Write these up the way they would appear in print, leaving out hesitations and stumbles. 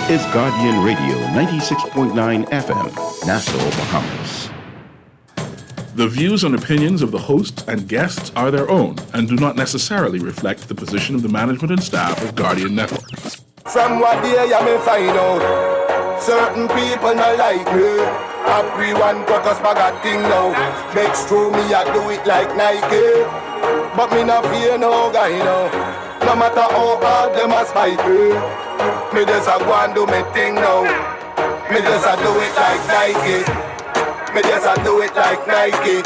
is Guardian Radio 96.9 FM, Nassau, Bahamas. The views and opinions of the hosts and guests are their own and do not necessarily reflect the position of the management and staff of Guardian Network. From what day you may find out, certain people not like me. Everyone got us bag a thing now. Next to me I do it like Nike, but me not fear no guy now. No matter how hard them a spite me, me just a go and do me thing now. Me just a do it like Nike. Me just a do it like Nike.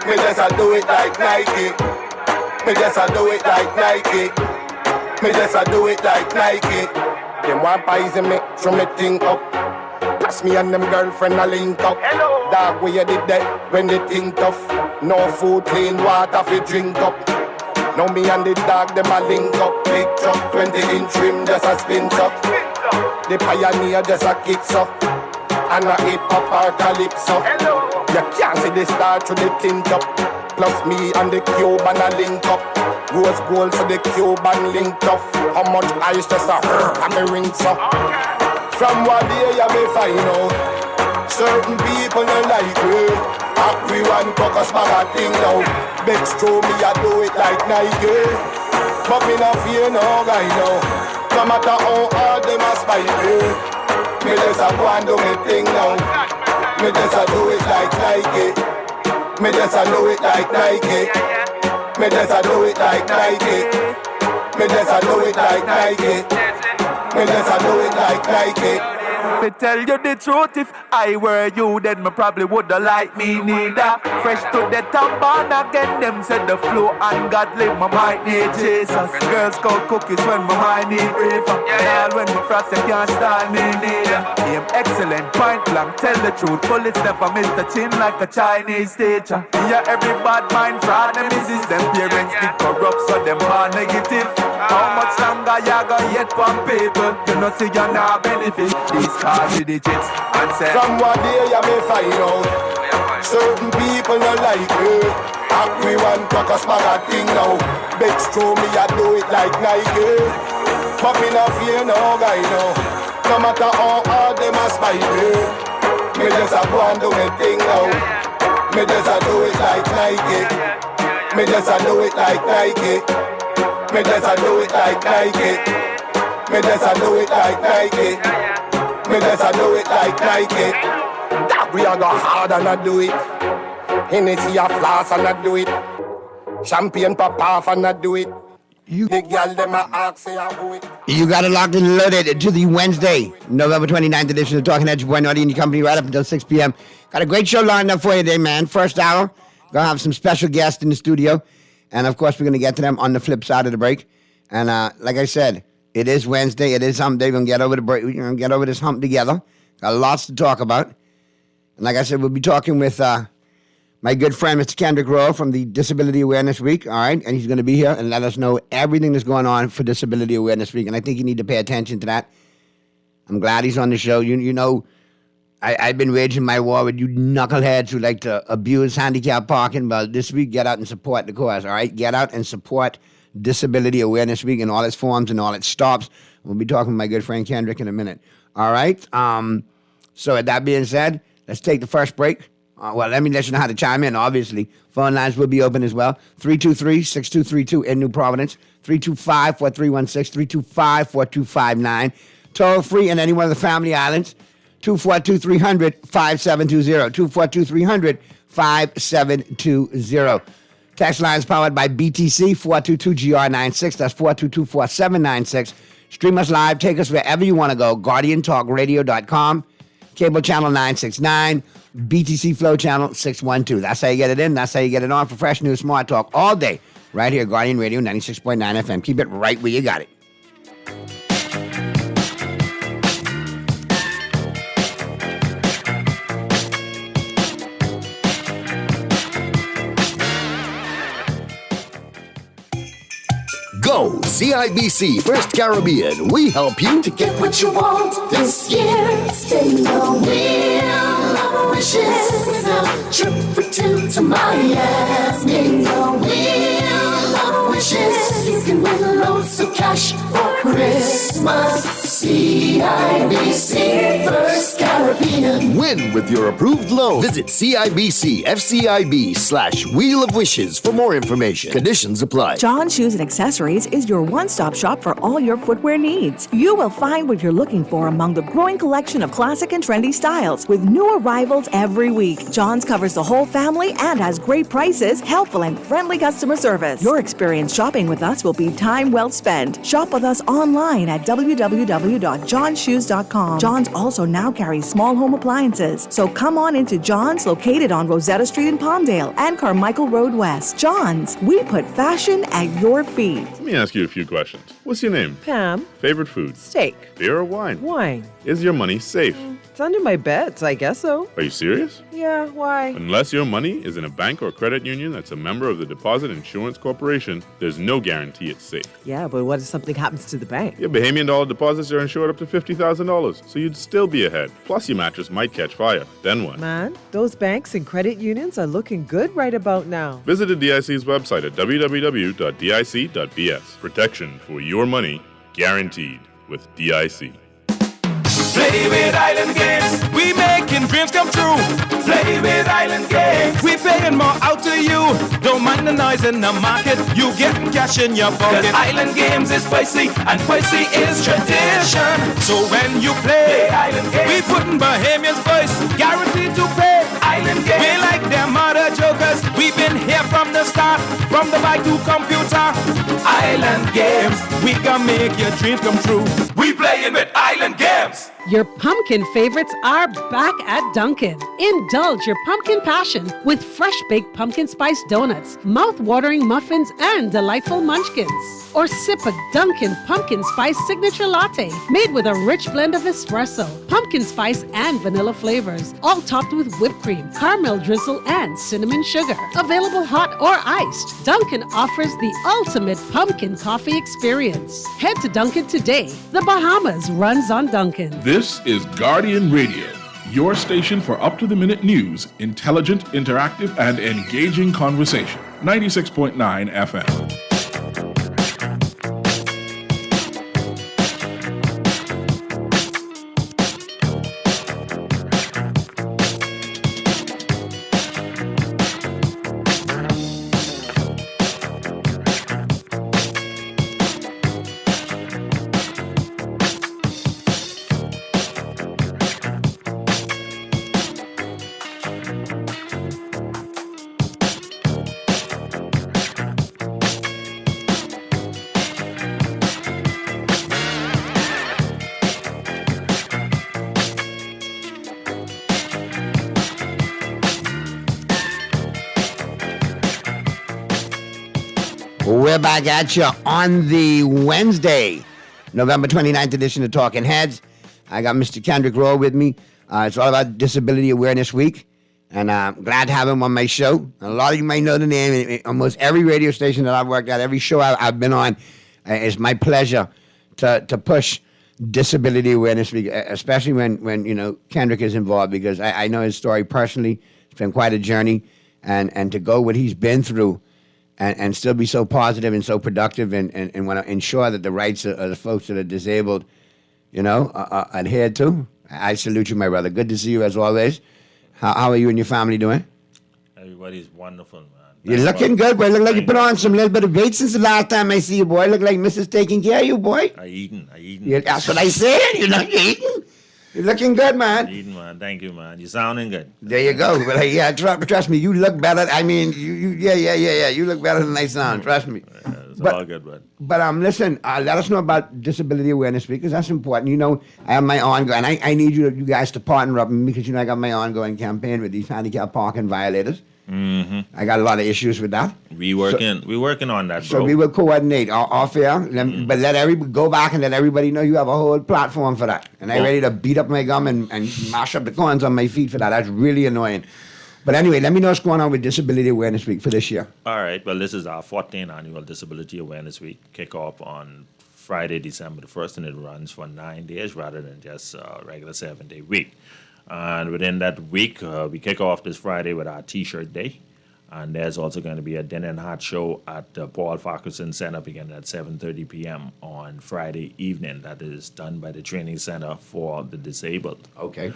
Me just a do it like Nike. Me just a do it like Nike. Me just a do it like Nike. Them want poison me, throw me thing up. Plus me and them girlfriend a link up. Hello. Dog, where you did that when they think tough. No food, clean water fi drink up. Now me and the dog, them a link up. Big truck, 20-inch rim, just a spin up. The pioneer just a kicks up. And a hip-hop or calypso. Hello. You can't see the star through the tint up. Plus me and the Cuban a link up. Rose gold so the Cuban linked up. How much ice just a and me rings up. From what day you may find out, certain people don't like me. Everyone cock us bag a thing now. Next to me I do it like Nike, but me not fear no guy now. No matter how hard them a spite me, me just a go and do me thing now. Me just a do it like Nike. Me just a do it like Nike. Me just a do it like Nike. Me just a do it like Nike. Me just a do it like Nike. To tell you the truth, if I were you, then me probably woulda like me neither. Fresh to the top born again, them said the flow ungodly, my might need Jesus. Girls call cookies when my mind need reefer. All when me frost, you can't style me neither. Aim excellent, point blank, tell the truth. Bullets never miss the chin like a Chinese teacher. Yeah, every bad mind fraud, them misses. Them parents did corrupt, so them are negative. How much longer you gonna yet from people? You know see you not benefit. These cars with digits and say from what day you may find out, certain people not like me. Everyone cock us bag a thing now. Begs through me I do it like Nike, but me not fear no guy now. No matter how hard them a spite me, me just a go and do me thing now. Me just a do it like Nike. Me just a do it like Nike. Me just a do it like Nike. Me just a do it like Nike. Me just a do it like Nike. That we a go hard and a do it. Hennessy a floss and a do it. Champagne pop off and a do it. The girl them a ask say a do it. You got it locked and loaded to the Wednesday, November 29th edition of Talking Heads. Your boy Naughty and your company right up until 6 p.m. Got a great show lined up for you today, man. First hour, gonna have some special guests in the studio. And, of course, we're going to get to them on the flip side of the break. And like I said, it is Wednesday. It is hump day. We're going to get over the break. We're going to get over this hump together. Got lots to talk about. And like I said, we'll be talking with my good friend, Mr. Kendrick Rowe from the Disability Awareness Week. All right? And he's going to be here and let us know everything that's going on for Disability Awareness Week. And I think you need to pay attention to that. I'm glad he's on the show. You know, I've been waging my war with you knuckleheads who like to abuse handicap parking. But this week, get out and support the cause, all right? Get out and support Disability Awareness Week in all its forms and all its stops. We'll be talking with my good friend Kendrick in a minute, all right? So with that being said, let's take the first break. Well, let me let you know how to chime in, obviously. Phone lines will be open as well. 323-6232 in New Providence. 325-4316, 325-4259. Toll free in any one of the Family Islands. 242-300-5720. 242-300-5720. Text lines powered by BTC, 422-GR96. That's 422-4796. Stream us live. Take us wherever you want to go. GuardianTalkRadio.com. Cable channel 969. BTC Flow channel 612. That's how you get it in. That's how you get it on for fresh news, smart talk all day. Right here, Guardian Radio 96.9 FM. Keep it right where you got it. Go, CIBC First Caribbean. We help you to get what you want this year. Spin the wheel of wishes. A trip for two to Miami. Spin the wheel of wishes. You can win loads of cash for Christmas. CIBC. CIBC First Caribbean. Win with your approved loan. Visit CIBC/Wheel of Wishes for more information. Conditions apply. John Shoes and Accessories is your one-stop shop for all your footwear needs. You will find what you're looking for among the growing collection of classic and trendy styles with new arrivals every week. John's covers the whole family and has great prices, helpful and friendly customer service. Your experience shopping with us will be time well spent. Shop with us online at www.johnshoes.com. John's also now carries small home appliances. So come on into John's, located on Rosetta Street in Palmdale and Carmichael Road West. John's, we put fashion at your feet. Let me ask you a few questions. What's your name? Pam. Favorite food? Steak. Beer or wine? Wine. Is your money safe? It's under my bed, so I guess so. Are you serious? Yeah, why? Unless your money is in a bank or credit union that's a member of the Deposit Insurance Corporation, there's no guarantee it's safe. Yeah, but what if something happens to the bank? Your Bahamian dollar deposits are insured up to $50,000, so you'd still be ahead. Plus, your mattress might catch fire. Then what? Man, those banks and credit unions are looking good right about now. Visit the DIC's website at www.dic.bs. Protection for your money, guaranteed with DIC. Play with Island Games, we making dreams come true. Play with Island Games, we paying more out to you. Don't mind the noise in the market, you getting cash in your pocket. 'Cause Island Games is spicy, and spicy is tradition. So when you play Island Games, we putting Bahamians first, guaranteed to pay. Island Games, we like them other jokers. We've been here from the start, from the bike to computer. Island Games, we gonna make your dreams come true. We playing with Island Games. Your pumpkin favorites are back at Dunkin'. Indulge your pumpkin passion with fresh baked pumpkin spice donuts, mouth-watering muffins, and delightful munchkins. Or sip a Dunkin' pumpkin spice signature latte made with a rich blend of espresso, pumpkin spice, and vanilla flavors, all topped with whipped cream, caramel drizzle, and cinnamon sugar. Available hot or iced, Dunkin' offers the ultimate pumpkin coffee experience. Head to Dunkin' today. The Bahamas runs on Dunkin'. This is Guardian Radio, your station for up-to-the-minute news, intelligent, interactive, and engaging conversation. 96.9 FM. We're back at you on the Wednesday, November 29th edition of Talking Heads. I got Mr. Kendrick Rowe with me. It's all about Disability Awareness Week, and I'm glad to have him on my show. A lot of you might know the name. Almost every radio station that I've worked at, every show I've been on, it's my pleasure to push Disability Awareness Week, especially when you know Kendrick is involved, because I know his story personally. It's been quite a journey, and to go what he's been through and still be so positive and so productive and want to ensure that the rights of the folks that are disabled, you know, are adhered to. I salute you, my brother. Good to see you as always. How are you and your family doing? Everybody's wonderful, man. You're looking good, boy. Look like you put on some little bit of weight since the last time I see you, boy. Look like Mrs. taking care of you, boy. I eating. Yeah, that's what I said. You're eating. You're looking good, man. Eating, man. Thank you, man. You're sounding good. There you go. But yeah, trust me, you look better. I mean, yeah. You look better than I sound. Trust me. It's all good, bud. But listen, let us know about Disability Awareness Week, because that's important. You know, I have my ongoing, and I need you guys to partner up with me, because you know I got my ongoing campaign with these handicap parking violators. Mm-hmm. I got a lot of issues with that. We working on that, bro. So we will coordinate off air, but let everybody go back and let everybody know you have a whole platform for that. And I'm ready to beat up my gum and mash up the corns on my feet for that. That's really annoying. But anyway, let me know what's going on with Disability Awareness Week for this year. All right. Well, this is our 14th annual Disability Awareness Week. Kick off on Friday, December the 1st, and it runs for 9 days rather than just a regular 7-day week. And within that week, we kick off this Friday with our T-shirt day. And there's also going to be a dinner and hot show at the Paul Farquharson Center beginning at 7:30 p.m. on Friday evening. That is done by the Training Center for the Disabled. Okay.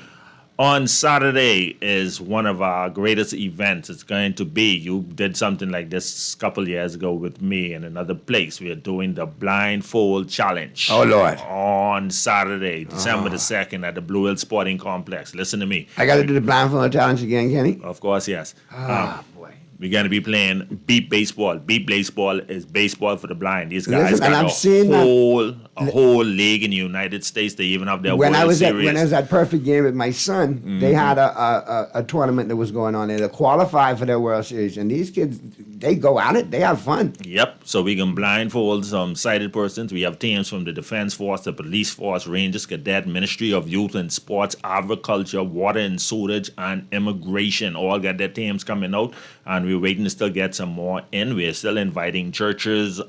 On Saturday is one of our greatest events. It's going to be, you did something like this a couple years ago with me in another place. We are doing the Blindfold Challenge. Oh, Lord. On Saturday, December the 2nd at the Blue Hill Sporting Complex. Listen to me. I got to do the blindfold challenge again, Kenny? Of course, yes. Boy. We're going to be playing Beep Baseball. Beep Baseball is baseball for the blind. These guys Listen, and got I'm seeing a whole league in the United States. They even have their when World I was Series. at Perfect Game with my son, they had a tournament that was going on there to qualify for their World Series, and these kids, they go at it, they have fun. Yep. So we can blindfold some sighted persons. We have teams from the Defense Force, the Police Force, Rangers, Cadet, Ministry of Youth and Sports, Agriculture, Water and Sewage, and Immigration. All got their teams coming out, and we're waiting to still get some more in. We're still inviting churches,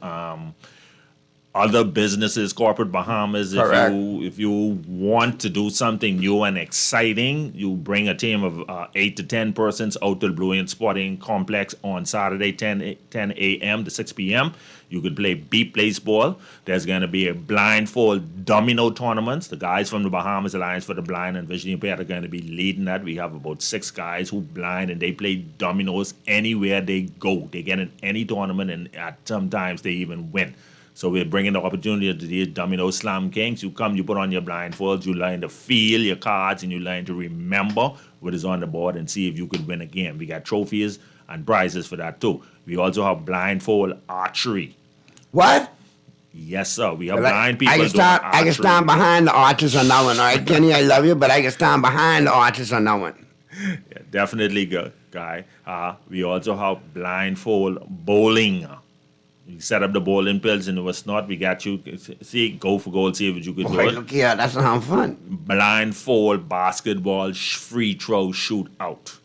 other businesses, corporate Bahamas. Correct. If you want to do something new and exciting, you bring a team of 8 to 10 persons out to the Blue Hill Sporting Complex on Saturday, 10 a.m. to 6 p.m. You could play Beep Baseball. There's going to be a blindfold domino tournament. The guys from the Bahamas Alliance for the Blind and Visually Impaired are going to be leading that. We have about 6 guys who blind, and they play dominoes anywhere they go. They get in any tournament, and at sometimes they even win. So we're bringing the opportunity to these domino slam kings. You come, you put on your blindfolds, you learn to feel your cards, and you learn to remember what is on the board and see if you could win a game. We got trophies and prizes for that too. We also have blindfold archery. What? Yes, sir. We have Well, blind people doing I can stand archery. behind the archers on that one, all right, Kenny? I love you, but I can stand behind the archers on that one. Yeah, definitely good, guy. We also have blindfold bowling. We set up the bowling pills and it was not. We got you. See, go for gold. See if you could do Boy, it. look here, that's not fun. Blindfold basketball free throw shootout.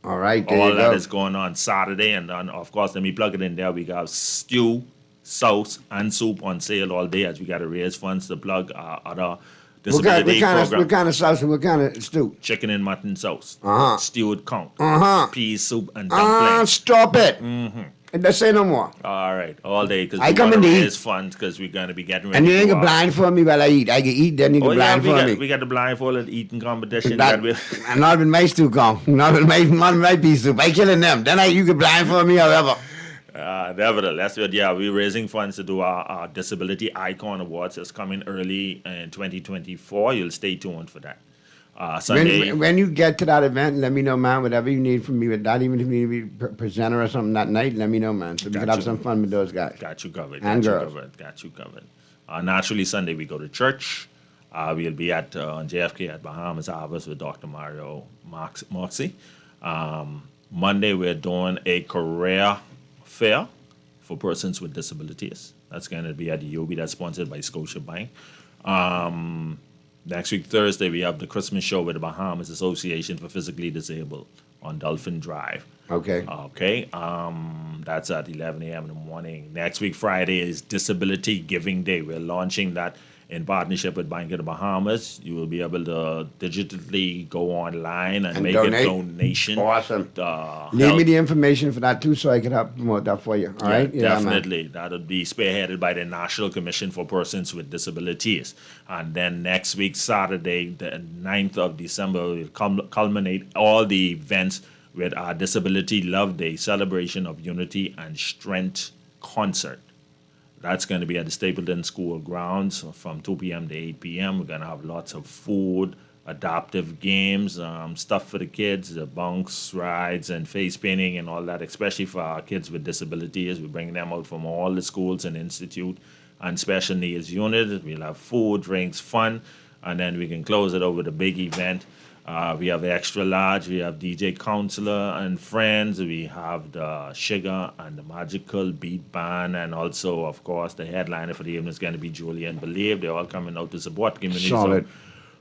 All right, there All you that go. is going on Saturday, and then of course, let me plug it in there. We got stew, sauce, and soup on sale all day as we got to raise funds to plug other disability programs. What kind of sauce and what kind of stew? Chicken and mutton sauce, stewed count, pea soup, and Uh-huh, dumplings. stop it. Let's say no more. All right, all day because I we come want to in to eat. raise funds because we're going to be getting ready. And you ain't to, gonna blindfold me while I eat. I can eat, then you can blindfold me. we got the blindfolded eating competition. That, and not with my stew come. Not with my pea soup. I killing them. Then you can blindfold me however. Nevertheless, we're raising funds to do our Disability Icon Awards. It's coming early in 2024. You'll stay tuned for that. Sunday. When you get to that event, let me know, man. Whatever you need from me with that, even if you need to be presenter or something that night, let me know, man. So we can have some fun with those guys. Got you covered. And girls. Got you covered. Naturally, Sunday we go to church. We'll be at on JFK at Bahamas Harvest with Dr. Mario Moxie. Monday we're doing a career fair for persons with disabilities. That's going to be at the UB. That's sponsored by Scotiabank. Next week, Thursday, we have the Christmas show with the Bahamas Association for Physically Disabled on Dolphin Drive. Okay. Okay. That's at 11 a.m. in the morning. Next week, Friday, is Disability Giving Day. We're launching that in partnership with Bank of the Bahamas. You will be able to digitally go online and make donate. a donation. Awesome. Leave me the information for that too so I can help promote that for you. All right? Yeah, man. Definitely. That'll be spearheaded by the National Commission for Persons with Disabilities. And then next week, Saturday, the 9th of December, we'll culminate all the events with our Disability Love Day celebration of unity and strength concert. That's going to be at the Stapleton School grounds from 2 p.m. to 8 p.m. We're going to have lots of food, adaptive games, stuff for the kids, bunks, rides, and face painting and all that, especially for our kids with disabilities. We're bringing them out from all the schools and institute and special needs units. We'll have food, drinks, fun, and then we can close it out with a big event. We have extra large, we have DJ Counselor and friends, we have the Sugar and the Magical Beat Band, and also, of course, the headliner for the evening is going to be Julian Believe. They're all coming out to support communities Solid. of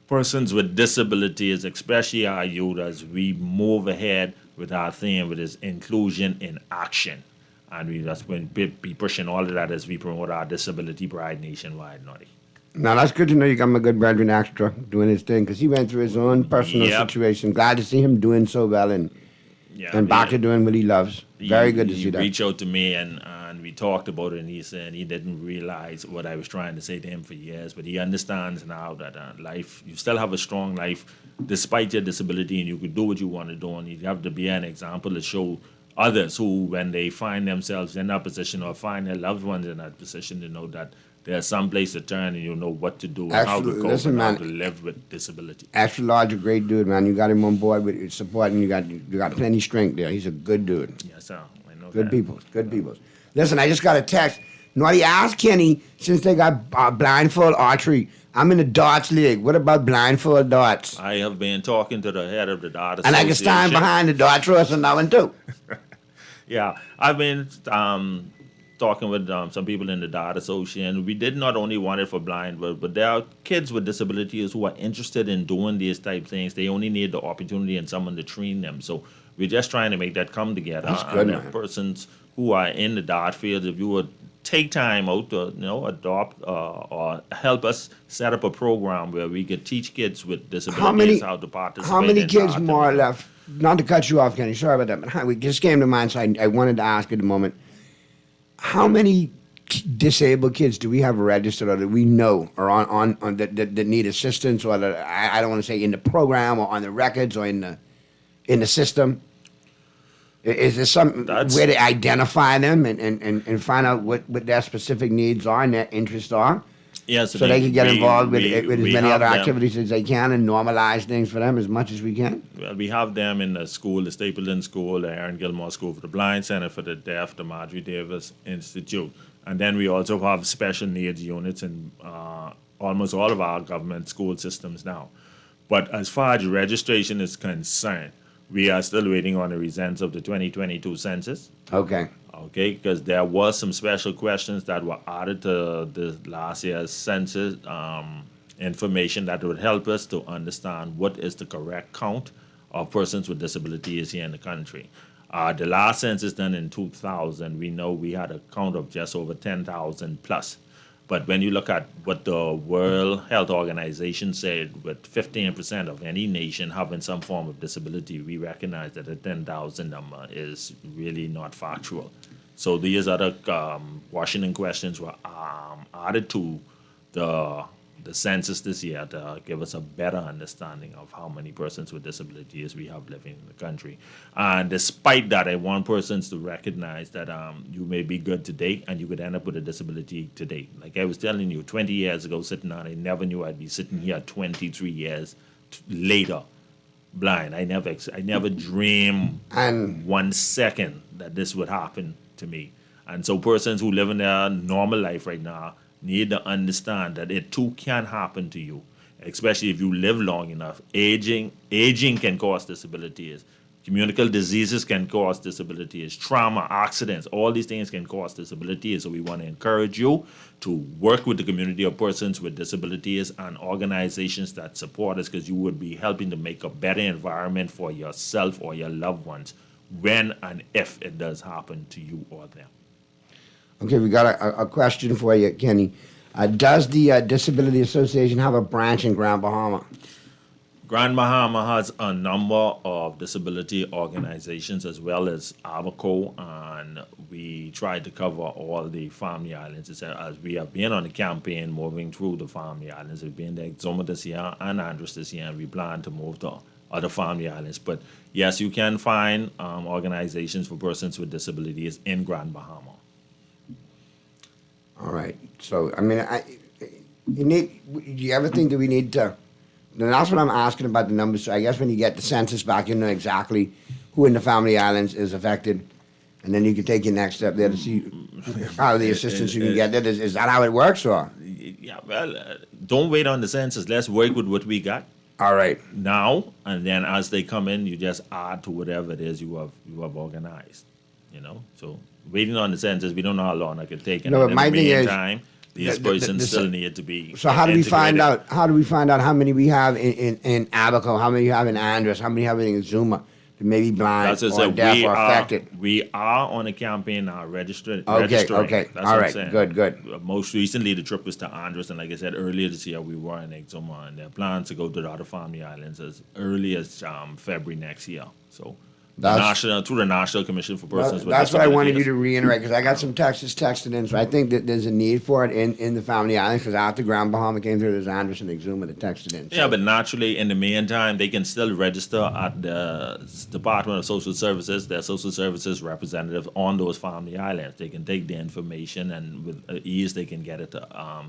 persons with disabilities, especially our youth, as we move ahead with our theme, which is inclusion in action. And we just going to be pushing all of that as we promote our disability pride nationwide, Noddy. Now, that's good to know you got my good brethren Extra doing his thing because he went through his own personal Yep. situation. Glad to see him doing so well. And Yeah, and back to doing what he loves. Very good to he see that. reached out to me and we talked about it, and he said he didn't realize what I was trying to say to him for years, but he understands now that life, you still have a strong life despite your disability, and you could do what you want to do, and you have to be an example to show others who, when they find themselves in that position or find their loved ones in that position, to know that there's some place to turn and you know what to do and how to Absolutely. cope Listen, and how man. to live with disability. Astro Lodge, a great dude, man. You got him on board with your support, and you got plenty of strength there. He's a good dude. Yes, sir. I know Good that. people. Good people. Listen, I just got a text. Naughty asked Kenny, since they got blindfold archery, I'm in the darts league. What about blindfold darts? I have been talking to the head of the Dart And I can stand Association. behind the dart throws on that one too. Yeah, I've been talking with some people in the Dart Association. We did not only want it for blind, but there are kids with disabilities who are interested in doing these type things. They only need the opportunity and someone to train them. So we're just trying to make that come together. That's good, and man. persons who are in the Dart field, if you would take time out to adopt or help us set up a program where we could teach kids with disabilities how to participate. How many in kids dart. more are left? Not to cut you off, Kenny. Sorry about that. But we just came to mind, so I wanted to ask at the moment. How many disabled kids do we have registered, or that we know, or on that need assistance, or that, I don't want to say in the program, or on the records, or in the system? Is there some way to identify them and find out what their specific needs are and their interests are? Yes, So they can get involved with as we many have other them. activities as they can and normalize things for them as much as we can? Well, we have them in the school, the Stapleton School, the Aaron Gilmore School for the Blind, Center for the Deaf, the Marjorie Davis Institute. And then we also have special needs units in almost all of our government school systems now. But as far as registration is concerned, we are still waiting on the results of the 2022 census. Okay. Okay, because there was some special questions that were added to the last year's census information that would help us to understand what is the correct count of persons with disabilities here in the country. The last census done in 2000, we know we had a count of just over 10,000 plus. But when you look at what the World Health Organization said, with 15% of any nation having some form of disability, we recognize that the 10,000 number is really not factual. So these other Washington questions were added to the census this year to give us a better understanding of how many persons with disabilities we have living in the country. And despite that, I want persons to recognize that you may be good today and you could end up with a disability today. Like I was telling you, 20 years ago sitting down, I never knew I'd be sitting here 23 years later blind. I never dreamed And 1 second that this would happen to me. And so persons who live in their normal life right now need to understand that it too can happen to you, especially if you live long enough. Aging can cause disabilities. Communicable diseases can cause disabilities. Trauma, accidents, all these things can cause disabilities. So we want to encourage you to work with the community of persons with disabilities and organizations that support us, because you would be helping to make a better environment for yourself or your loved ones when and if it does happen to you or them. Okay, we got a question for you, Kenny. Does the Disability Association have a branch in Grand Bahama? Grand Bahama has a number of disability organizations as well as ABACO, and we try to cover all the Family Islands. As we have been on the campaign moving through the Family Islands, we've been to Exuma this year and Andros this year, and we plan to move to other Family Islands. But yes, you can find organizations for persons with disabilities in Grand Bahama. All right. So, I mean, do you ever think that we need to? And that's what I'm asking about the numbers. So I guess when you get the census back, you know exactly who in the Family Islands is affected, and then you can take your next step there to see how the assistance you can get there. Is that how it works, or? Yeah, well, don't wait on the census. Let's work with what we got. All right. Now, and then as they come in, you just add to whatever it is you have organized. You know, so waiting on the census, we don't know how long it could take. And No, but in my the thing is, meantime, these persons still need to be. So how do we find integrated. out? How do we find out how many we have in Abaco? How many we have in Andros? How many have in Exuma? That may be blind That's just or it. deaf or affected. We are on a campaign now, registering. Okay. That's All what right. I'm saying. Good. Most recently, the trip was to Andros, and like I said earlier this year, we were in Exuma, and there are plans to go to the other Family Islands as early as February next year. So through the National Commission for Persons with That's what I wanted you Disabilities. to reiterate, because I got some texts texted in, so I think that there's a need for it in the Family Islands, because after Grand Bahama came through, there's Anderson Exuma that texted in. Yeah, but naturally, in the meantime, they can still register at the Department of Social Services, their social services representative on those family islands. They can take the information, and with ease, they can get it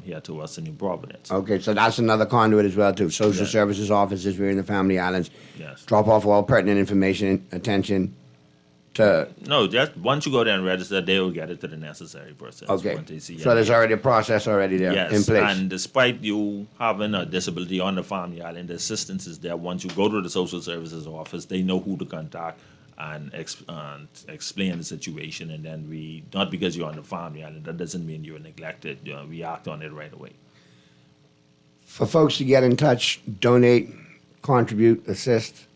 here to us in New Providence. Okay, so that's another conduit as well, too. Social Yes. services offices, we're in the Family Islands. Yes. Drop off all pertinent information, attention to... No, just once you go there and register, they will get it to the necessary persons. Okay, once they see so there's it. already a process already there Yes, in place. and despite you having a disability on the family island, the assistance is there. Once you go to the social services office, they know who to contact and explain the situation. And then not because you're on the family island, that doesn't mean you're neglected. We act on it right away. For folks to get in touch, donate, contribute, assist,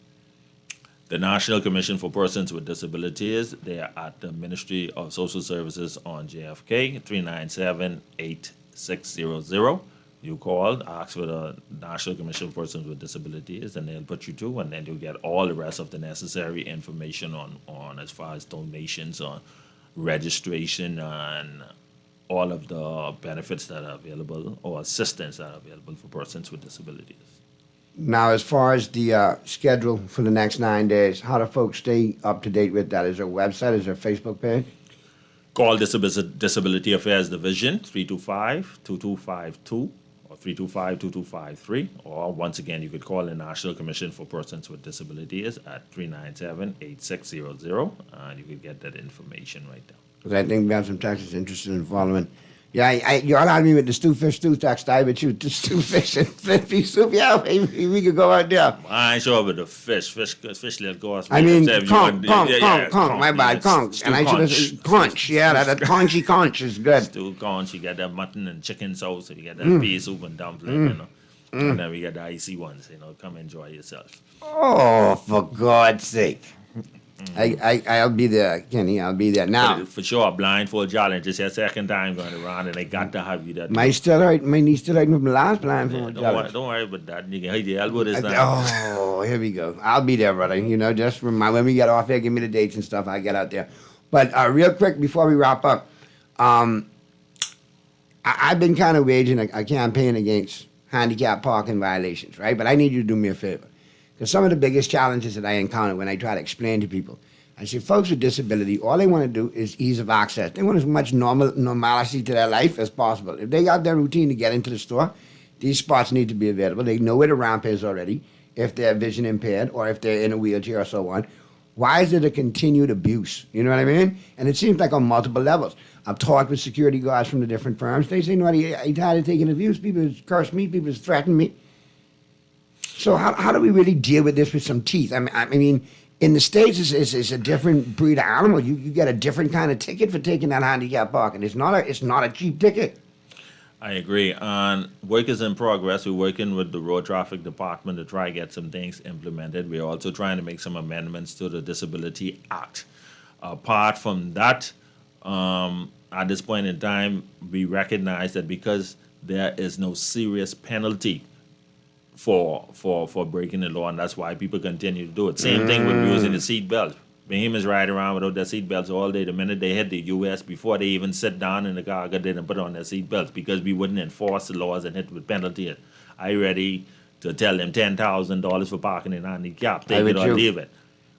The National Commission for Persons with Disabilities, they are at the Ministry of Social Services on JFK, 397-8600. You call, ask for the National Commission for Persons with Disabilities, and they'll put you through, and then you'll get all the rest of the necessary information on as far as donations, on registration, and all of the benefits that are available or assistance that are available for persons with disabilities. Now, as far as the schedule for the next 9 days, how do folks stay up to date with that? Is there a website? Is there a Facebook page? Call Disability Affairs Division, 325-2252 or 325-2253. Or once again, you could call the National Commission for Persons with Disabilities at 397-8600, and you could get that information right there. Because I think we have some Texans interested in following. Yeah, you all had me with the stew fish stew text. I would shoot the stew fish and fish soup. Yeah, maybe we could go out there. I ain't sure about the fish little course. I mean, conch, my bad, conch. And I should have said conch. Yeah, that conchy conch is good. Stew conch, you get that mutton and chicken sauce, and you get that pea soup and dumpling, you know. And then we get the icy ones, come enjoy yourself. Oh, for God's sake. I'll be there, Kenny. I'll be there. Now, For sure, blindfold challenge. It's your second time going around, and they got to have you there. my knee still hurting from the last blindfold. Don't worry about that. You can hit your elbow this time. Oh, here we go. I'll be there, brother. Just remind when we get off here, give me the dates and stuff. I get out there. But real quick before we wrap up, I've been kind of waging a campaign against handicap parking violations, right? But I need you to do me a favor. Because some of the biggest challenges that I encounter when I try to explain to people, I say, folks with disability, all they want to do is ease of access. They want as much normalcy to their life as possible. If they got their routine to get into the store, these spots need to be available. They know where the ramp is already, if they're vision impaired or if they're in a wheelchair or so on. Why is it a continued abuse? You know what I mean? And it seems like on multiple levels. I've talked with security guards from the different firms. They say, no, I'm tired of taking abuse. People curse me. People threaten me. So how do we really deal with this with some teeth? I mean, in the States, it's a different breed of animal. You get a different kind of ticket for taking that handicap parking. It's not a cheap ticket. I agree. And work is in progress. We're working with the Road Traffic Department to try to get some things implemented. We're also trying to make some amendments to the Disability Act. Apart from that, at this point in time, we recognize that because there is no serious penalty for breaking the law, and that's why people continue to do it. Same thing with using the seatbelt. Bahamians ride around without their seatbelts all day. The minute they hit the U.S., before they even sit down in the car, they didn't put on their seatbelts because we wouldn't enforce the laws and hit with penalties. I ready to tell them $10,000 for parking in handicap. Take it or leave it.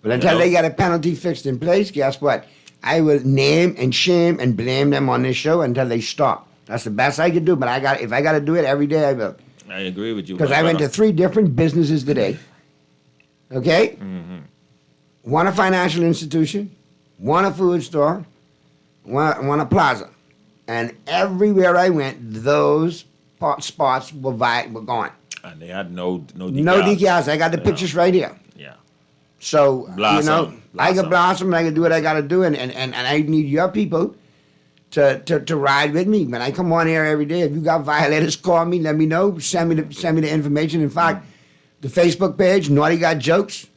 But until they get a penalty fixed in place, guess what? I will name and shame and blame them on this show until they stop. That's the best I can do. But if I got to do it every day, I will. I agree with you. Because I went to 3 different businesses today. Okay? Mm-hmm. One a financial institution, one a food store, one a plaza. And everywhere I went, those spots were gone. And they had no decals. No decals. I got the pictures right here. Yeah. So, Blossom. I can blossom, I can do what I got to do, and I need your people to ride with me. When I come on here every day, if you got violators, call me, let me know, send me the information. In fact, the Facebook page, Naughty Got Jokes,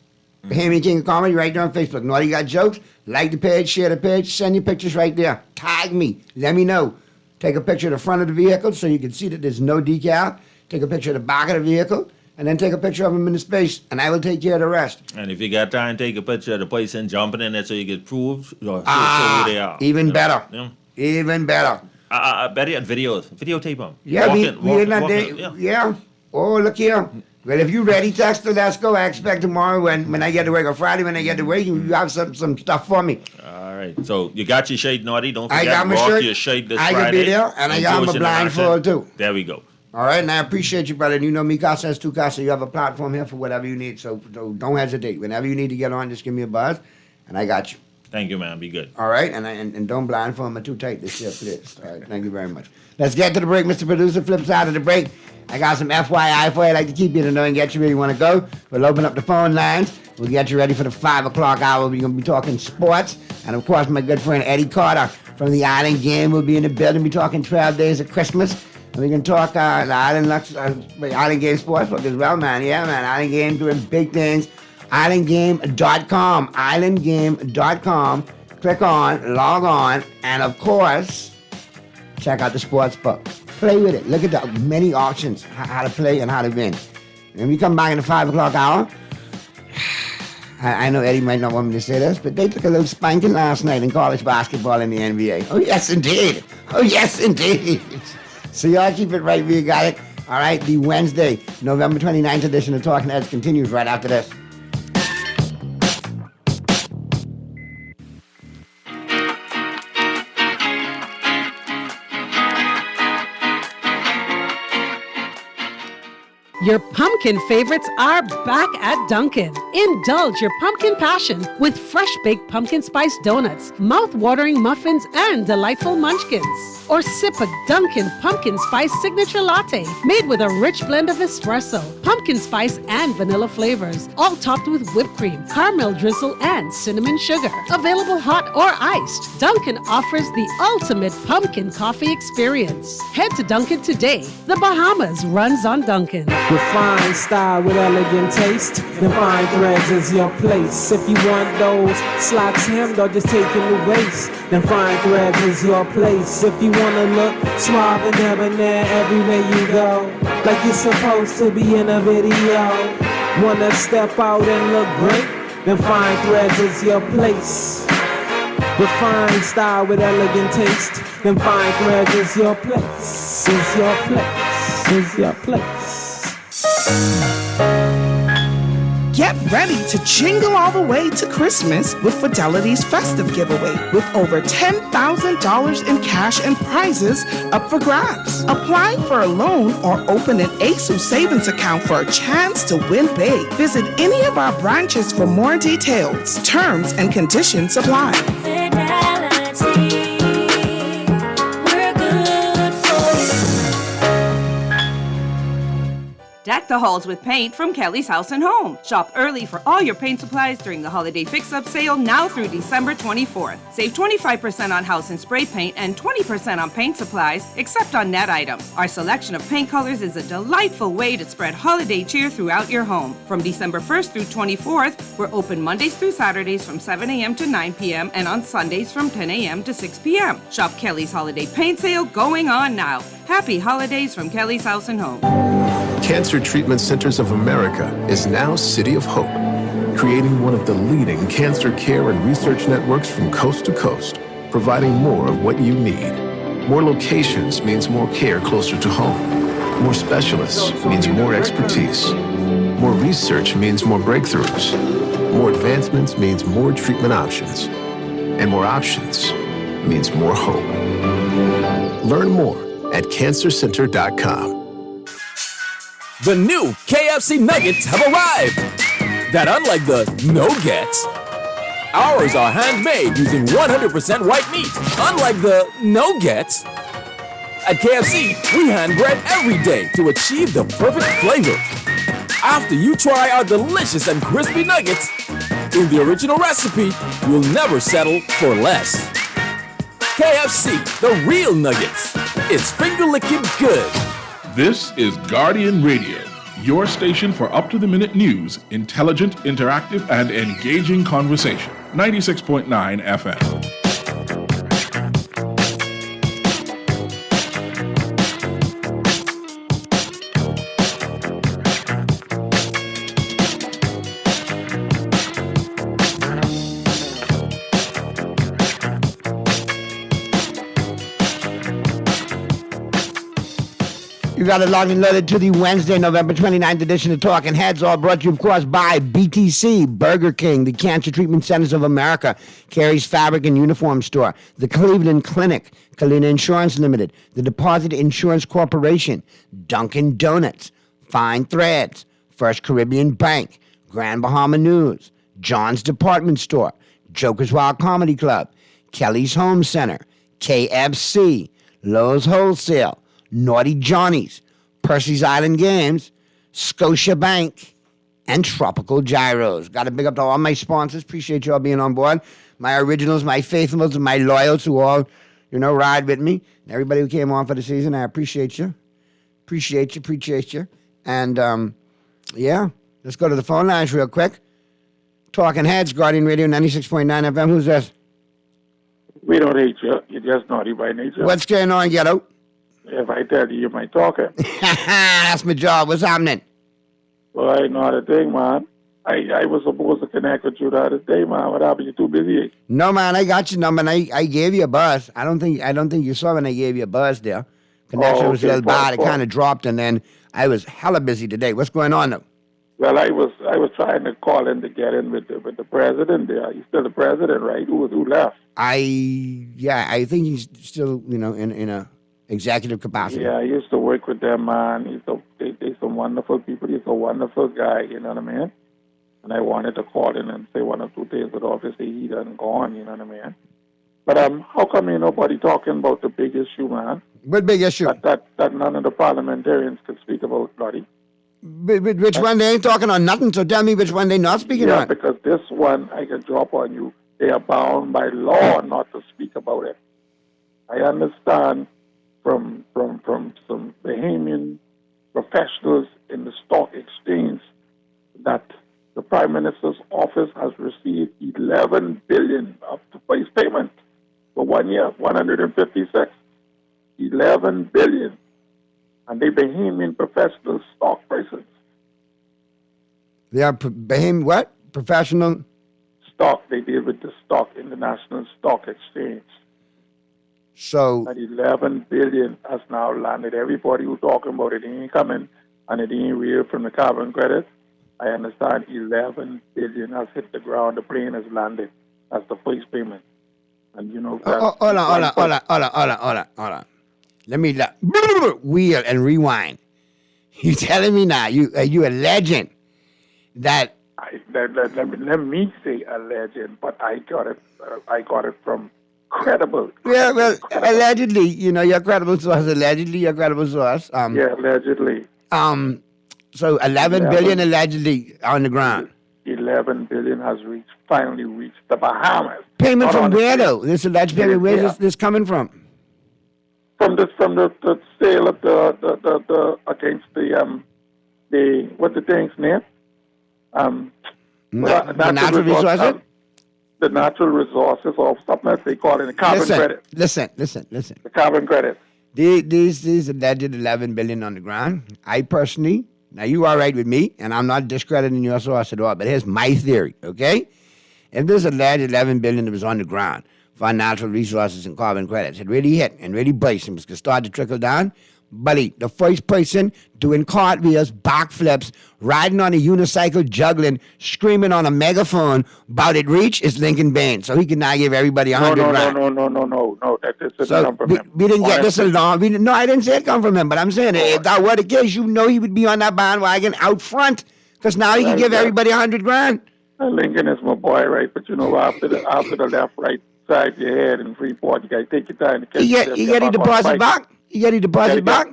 Bahamian King of Comedy, right there on Facebook. Naughty Got Jokes, like the page, share the page, send your pictures right there. Tag me, let me know. Take a picture of the front of the vehicle so you can see that there's no decal. Take a picture of the back of the vehicle and then take a picture of them in the space, and I will take care of the rest. And if you got time, take a picture of the person jumping in it so you get proof. So who they are. Even better. Yeah. Even better. Better yet, videotape them. Yeah, yeah. Oh, look here. Well, if you're ready, Dexter, let's go. I expect tomorrow when I get to work, or Friday when I get to work, you have some stuff for me. All right. So you got your shade, Naughty. Don't forget I got my rock shirt. your shade this I Friday. can be there, and I got my blindfold too. There we go. All right, and I appreciate you, brother. And you know me, Casa es tu casa. You have a platform here for whatever you need, so don't hesitate. Whenever you need to get on, just give me a buzz, and I got you. Thank you, man. Be good. All right, and don't blindfold me too tight this year, please. All right, thank you very much. Let's get to the break, Mr. Producer. Flip side of the break. I got some FYI for you. I'd like to keep you to know and get you where you want to go. We'll open up the phone lines. We'll get you ready for the 5 o'clock hour. We're going to be talking sports. And, of course, my good friend Eddie Carter from the Island Game will be in the building. We'll be talking 12 days of Christmas. And we can talk the Island Game Sportsbook as well, man. Yeah, man. Island Game doing big things. IslandGame.com. IslandGame.com. Click on, log on, and, of course, check out the sportsbook. Play with it. Look at the many options, how to play and how to win. And when we come back in the 5 o'clock hour, I know Eddie might not want me to say this, but they took a little spanking last night in college basketball in the NBA. Oh, yes, indeed. Oh, yes, indeed. So y'all keep it right where you got it. All right, the Wednesday, November 29th edition of Talking Heads continues right after this. Your pumpkin favorites are back at Dunkin'. Indulge your pumpkin passion with fresh baked pumpkin spice donuts, mouth-watering muffins, and delightful munchkins. Or sip a Dunkin' pumpkin spice signature latte made with a rich blend of espresso, pumpkin spice, and vanilla flavors, all topped with whipped cream, caramel drizzle, and cinnamon sugar. Available hot or iced, Dunkin' offers the ultimate pumpkin coffee experience. Head to Dunkin' today. The Bahamas runs on Dunkin'. Refined style with elegant taste. The fine threads is your place. If you want those slacks hemmed or just taking the waist, then fine threads is your place. If you wanna look suave and debonair everywhere you go, like you're supposed to be in a video, wanna step out and look great, then fine threads is your place. Refined style with elegant taste, then fine threads is your place. Is your place. Is your place. Get ready to jingle all the way to Christmas with Fidelity's festive giveaway with over $10,000 in cash and prizes up for grabs. Apply for a loan or open an ASU savings account for a chance to win big. Visit any of our branches for more details. Terms and conditions apply. Deck the halls with paint from Kelly's House and Home. Shop early for all your paint supplies during the holiday fix-up sale now through December 24th. Save 25% on house and spray paint and 20% on paint supplies, except on net items. Our selection of paint colors is a delightful way to spread holiday cheer throughout your home. From December 1st through 24th, we're open Mondays through Saturdays from 7 a.m. to 9 p.m. and on Sundays from 10 a.m. to 6 p.m. Shop Kelly's Holiday Paint Sale going on now. Happy holidays from Kelly's House and Home. Cancer Treatment Centers of America is now City of Hope, creating one of the leading cancer care and research networks from coast to coast, providing more of what you need. More locations means more care closer to home. More specialists means more expertise. More research means more breakthroughs. More advancements means more treatment options. And more options means more hope. Learn more at cancercenter.com. The new KFC nuggets have arrived. That unlike the no-gets, ours are handmade using 100% white meat. Unlike the no-gets, at KFC, we hand bread every day to achieve the perfect flavor. After you try our delicious and crispy nuggets, in the original recipe, you'll never settle for less. KFC, the real nuggets. It's finger-licking good. This is Guardian Radio, your station for up-to-the-minute news, intelligent, interactive, and engaging conversation. 96.9 FM. We got it locked and loaded to the Wednesday, November 29th edition of Talking Heads, all brought to you, of course, by BTC, Burger King, the Cancer Treatment Centers of America, Carey's Fabric and Uniform Store, the Cleveland Clinic, Kalina Insurance Limited, the Deposit Insurance Corporation, Dunkin' Donuts, Fine Threads, First Caribbean Bank, Grand Bahama News, John's Department Store, Joker's Wild Comedy Club, Kelly's Home Center, KFC, Lowe's Wholesale, Naughty Johnny's, Percy's Island Games, Scotia Bank, and Tropical Gyros. Got to big up to all my sponsors. Appreciate y'all being on board. My originals, my faithfuls, and my loyals who all, ride with me. And everybody who came on for the season, I appreciate you. Appreciate you. And, let's go to the phone lines real quick. Talking Heads, Guardian Radio 96.9 FM. Who's this? We don't hate you. You're just naughty by nature. What's going on, ghetto? If I tell you, you might talk it. That's my job. What's happening? Well, I know the thing, man. I was supposed to connect with you the other day, man. What happened? You too busy? No, man. I got your number, and I gave you a buzz. I don't think you saw when I gave you a buzz there. Connection was a little bad. It kind of dropped, and then I was hella busy today. What's going on, though? Well, I was trying to call in to get in with the president there. He's still the president, right? Who left? I think he's still, in a executive capacity. Yeah, I used to work with them, man. They're some wonderful people. He's a wonderful guy, you know what I mean? And I wanted to call in and say one or two things, but obviously he done gone, you know what I mean? But how come ain't nobody talking about the big issue, man? What big issue? That none of the parliamentarians could speak about, Lottie. Which one? They ain't talking on nothing, so tell me which one they not speaking on. Yeah, because this one, I can drop on you. They are bound by law not to speak about it. I understand from some Bahamian professionals in the stock exchange that the Prime Minister's office has received $11 billion of the face payment for 1 year, 156. $11 billion. And they Bahamian professional stock persons. They are Bahamian what? Professional? Stock. They deal with the stock, International Stock Exchange. So that $11 billion has now landed. Everybody who's talking about it ain't coming, and it ain't real from the carbon credit. I understand $11 billion has hit the ground. The plane has landed. That's the first payment. And hold on. Let me wheel and rewind. You telling me now you a legend that? Let me say a legend, but I got it from credible. Yeah, well, allegedly, your credible source. Allegedly, your credible source. Yeah, allegedly. So 11 billion allegedly on the ground. 11 billion has finally reached the Bahamas. Payment from where though? This alleged payment. Where's this coming from? From the sale of the against the what the thing's name? The natural resources. The natural resources, or something that they call it, the carbon credit. Listen. The carbon credit. These alleged 11 billion on the ground. I personally, now you all right with me, and I'm not discrediting your source at all, but here's my theory, okay? If this alleged 11 billion that was on the ground for natural resources and carbon credits had really hit and really burst and was going to start to trickle down, buddy, the first person doing cartwheels, backflips, riding on a unicycle, juggling, screaming on a megaphone about it reach is Lincoln Bain. So he can now give everybody 100 grand. No. That didn't come from him. We didn't get this along. No, I didn't say it come from him, but I'm saying if that were the case, he would be on that bandwagon out front because now he can give everybody 100 grand. Lincoln is my boy, right? But after the left, right side of your head in Freeport, you got to take your time to catch yourself. You get his deposit back? You get his deposit back?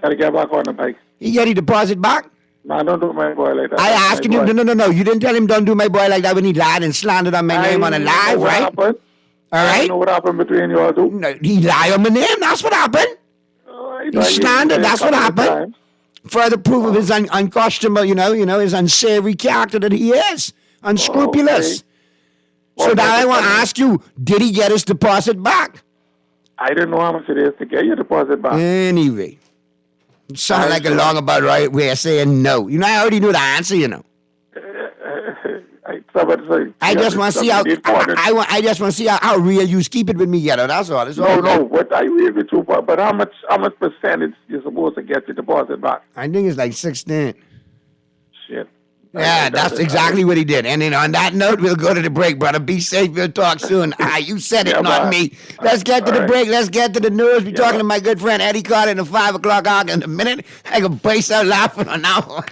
Got to get back on the bike. You get his deposit back? No, don't do my boy like that. I asking you, no. You didn't tell him don't do my boy like that when he lied and slandered on my name on a live, right? Happened. All right? I know what happened between you all two. No, he lied on my name. That's what happened. He slandered. That's what happened. Further proof of his unconscionable, his unsavory character that he is. Unscrupulous. So now I want to ask you, did he get his deposit back? I didn't know how much it is to get your deposit back. Anyway. You sound like a long about right way of saying no. I already knew the answer, Somebody say. I just want to see how I just want to see how real you keep it with me, Ghetto. That's all. That's all. No. What I agree with you, but how much percentage you're supposed to get your deposit back? I think it's like 16. Shit. Yeah, that's exactly what he did. And then on that note, we'll go to the break, brother. Be safe. We'll talk soon. You said it, not me. Let's get to the break. Let's get to the news. We're talking to my good friend Eddie Carter in the 5 o'clock hour in a minute. I can brace out laughing on that one.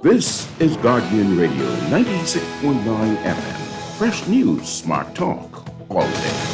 This is Guardian Radio 96.9 FM. Fresh news, smart talk, all day.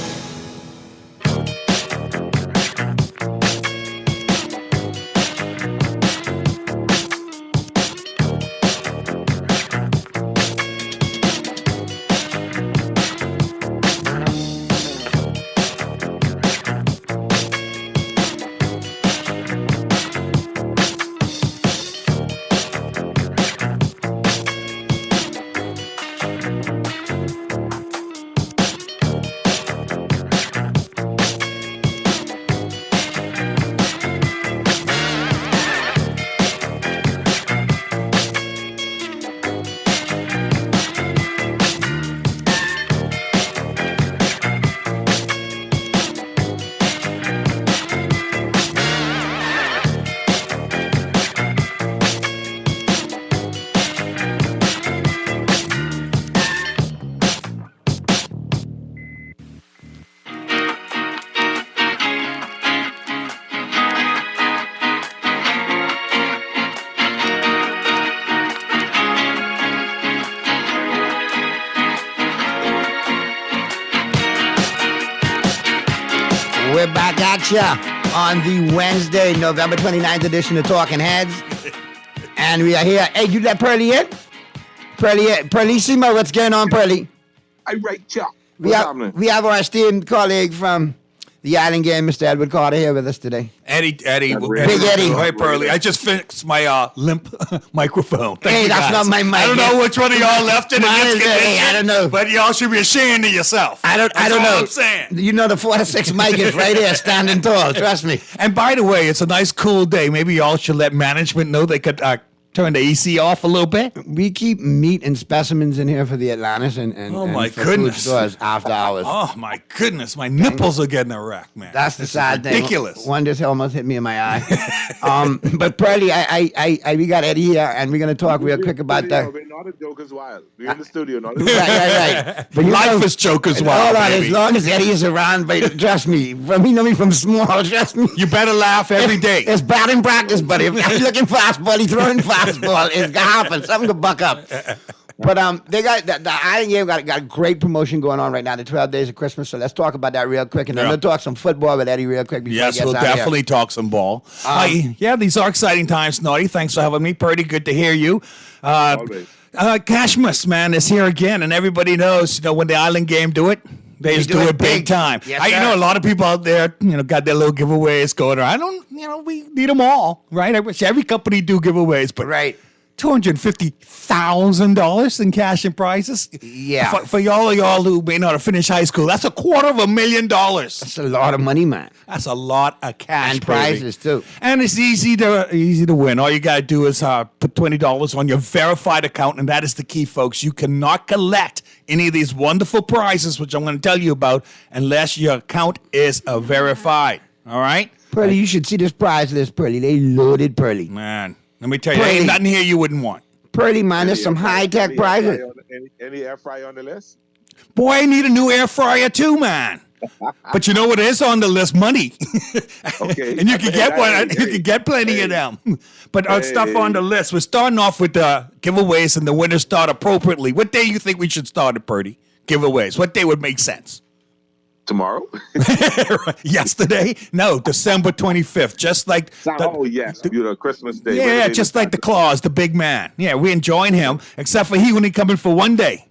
We're back at ya on the Wednesday, November 29th edition of Talking Heads. And we are here. Hey, you let Pearly in? Pearlissimo, what's going on, Pearly? I right, ya. We have our esteemed colleague from the Island Game, Mr. Edward Carter, here with us today. Eddie. Big Eddie. Hey, Pearly. I just fixed my limp microphone. Hey, that's not my mic. I don't know which one of y'all left it. I don't know. But y'all should be ashamed of yourself. I don't know. What I'm saying. You know the 4 to 6 mic is right here, standing tall. Trust me. And by the way, it's a nice cool day. Maybe y'all should let management know they could turn the AC off a little bit. We keep meat and specimens in here for the Atlantis and oh my for goodness, food stores after hours. Oh my goodness, my nipples are getting erect, man. That's the sad thing. Ridiculous. One just almost hit me in my eye. But Pearly, we got Eddie here, and we're gonna talk real quick about that. We're not a joker's wild. We're in the studio, not a right. But life is joker's wild. Hold on, baby. as long as Eddie is around, but trust me, you know me from small. Trust me. You better laugh every day. It's bad in practice, buddy. If he's looking fastball, he's throwing fastball. It's gonna happen. Something to buck up. But they got the Island Game got a great promotion going on right now, the 12 Days of Christmas. So let's talk about that real quick, and then we'll talk some football with Eddie real quick. Yes, we'll definitely talk some ball. Yeah, these are exciting times, Naughty. Thanks for having me, Purdy. Good to hear you. Cashmas, man, is here again, and everybody knows, when the Island Game do it. They just do it big time. Yes, a lot of people out there, got their little giveaways going on. We need them all, right? I wish every company do giveaways, but right. $250,000 in cash and prizes. Yeah. For y'all who may not have finished high school, that's $250,000. That's a lot of money, man. That's a lot of cash. And prizes, too. And it's easy to win. All you got to do is put $20 on your verified account, and that is the key, folks. You cannot collect any of these wonderful prizes, which I'm going to tell you about, unless your account is verified. All right? Pearly, you should see this prize list, Pearly. They loaded Pearly. Man. Let me tell you, there ain't nothing here you wouldn't want. Pearly, man, there's some high-tech prizes. Any air fryer on the list? Boy, I need a new air fryer too, man. But you know what is on the list? Money. Okay. And you can get one. You can get plenty of them. But stuff on the list. We're starting off with the giveaways, and the winners start appropriately. What day you think we should start it, Purdy? Giveaways. What day would make sense? Tomorrow? Yesterday? No, December 25th. Just like yes, Christmas Day. yeah, just like the Claus, the big man. Yeah, we enjoying him, except for he only coming for one day.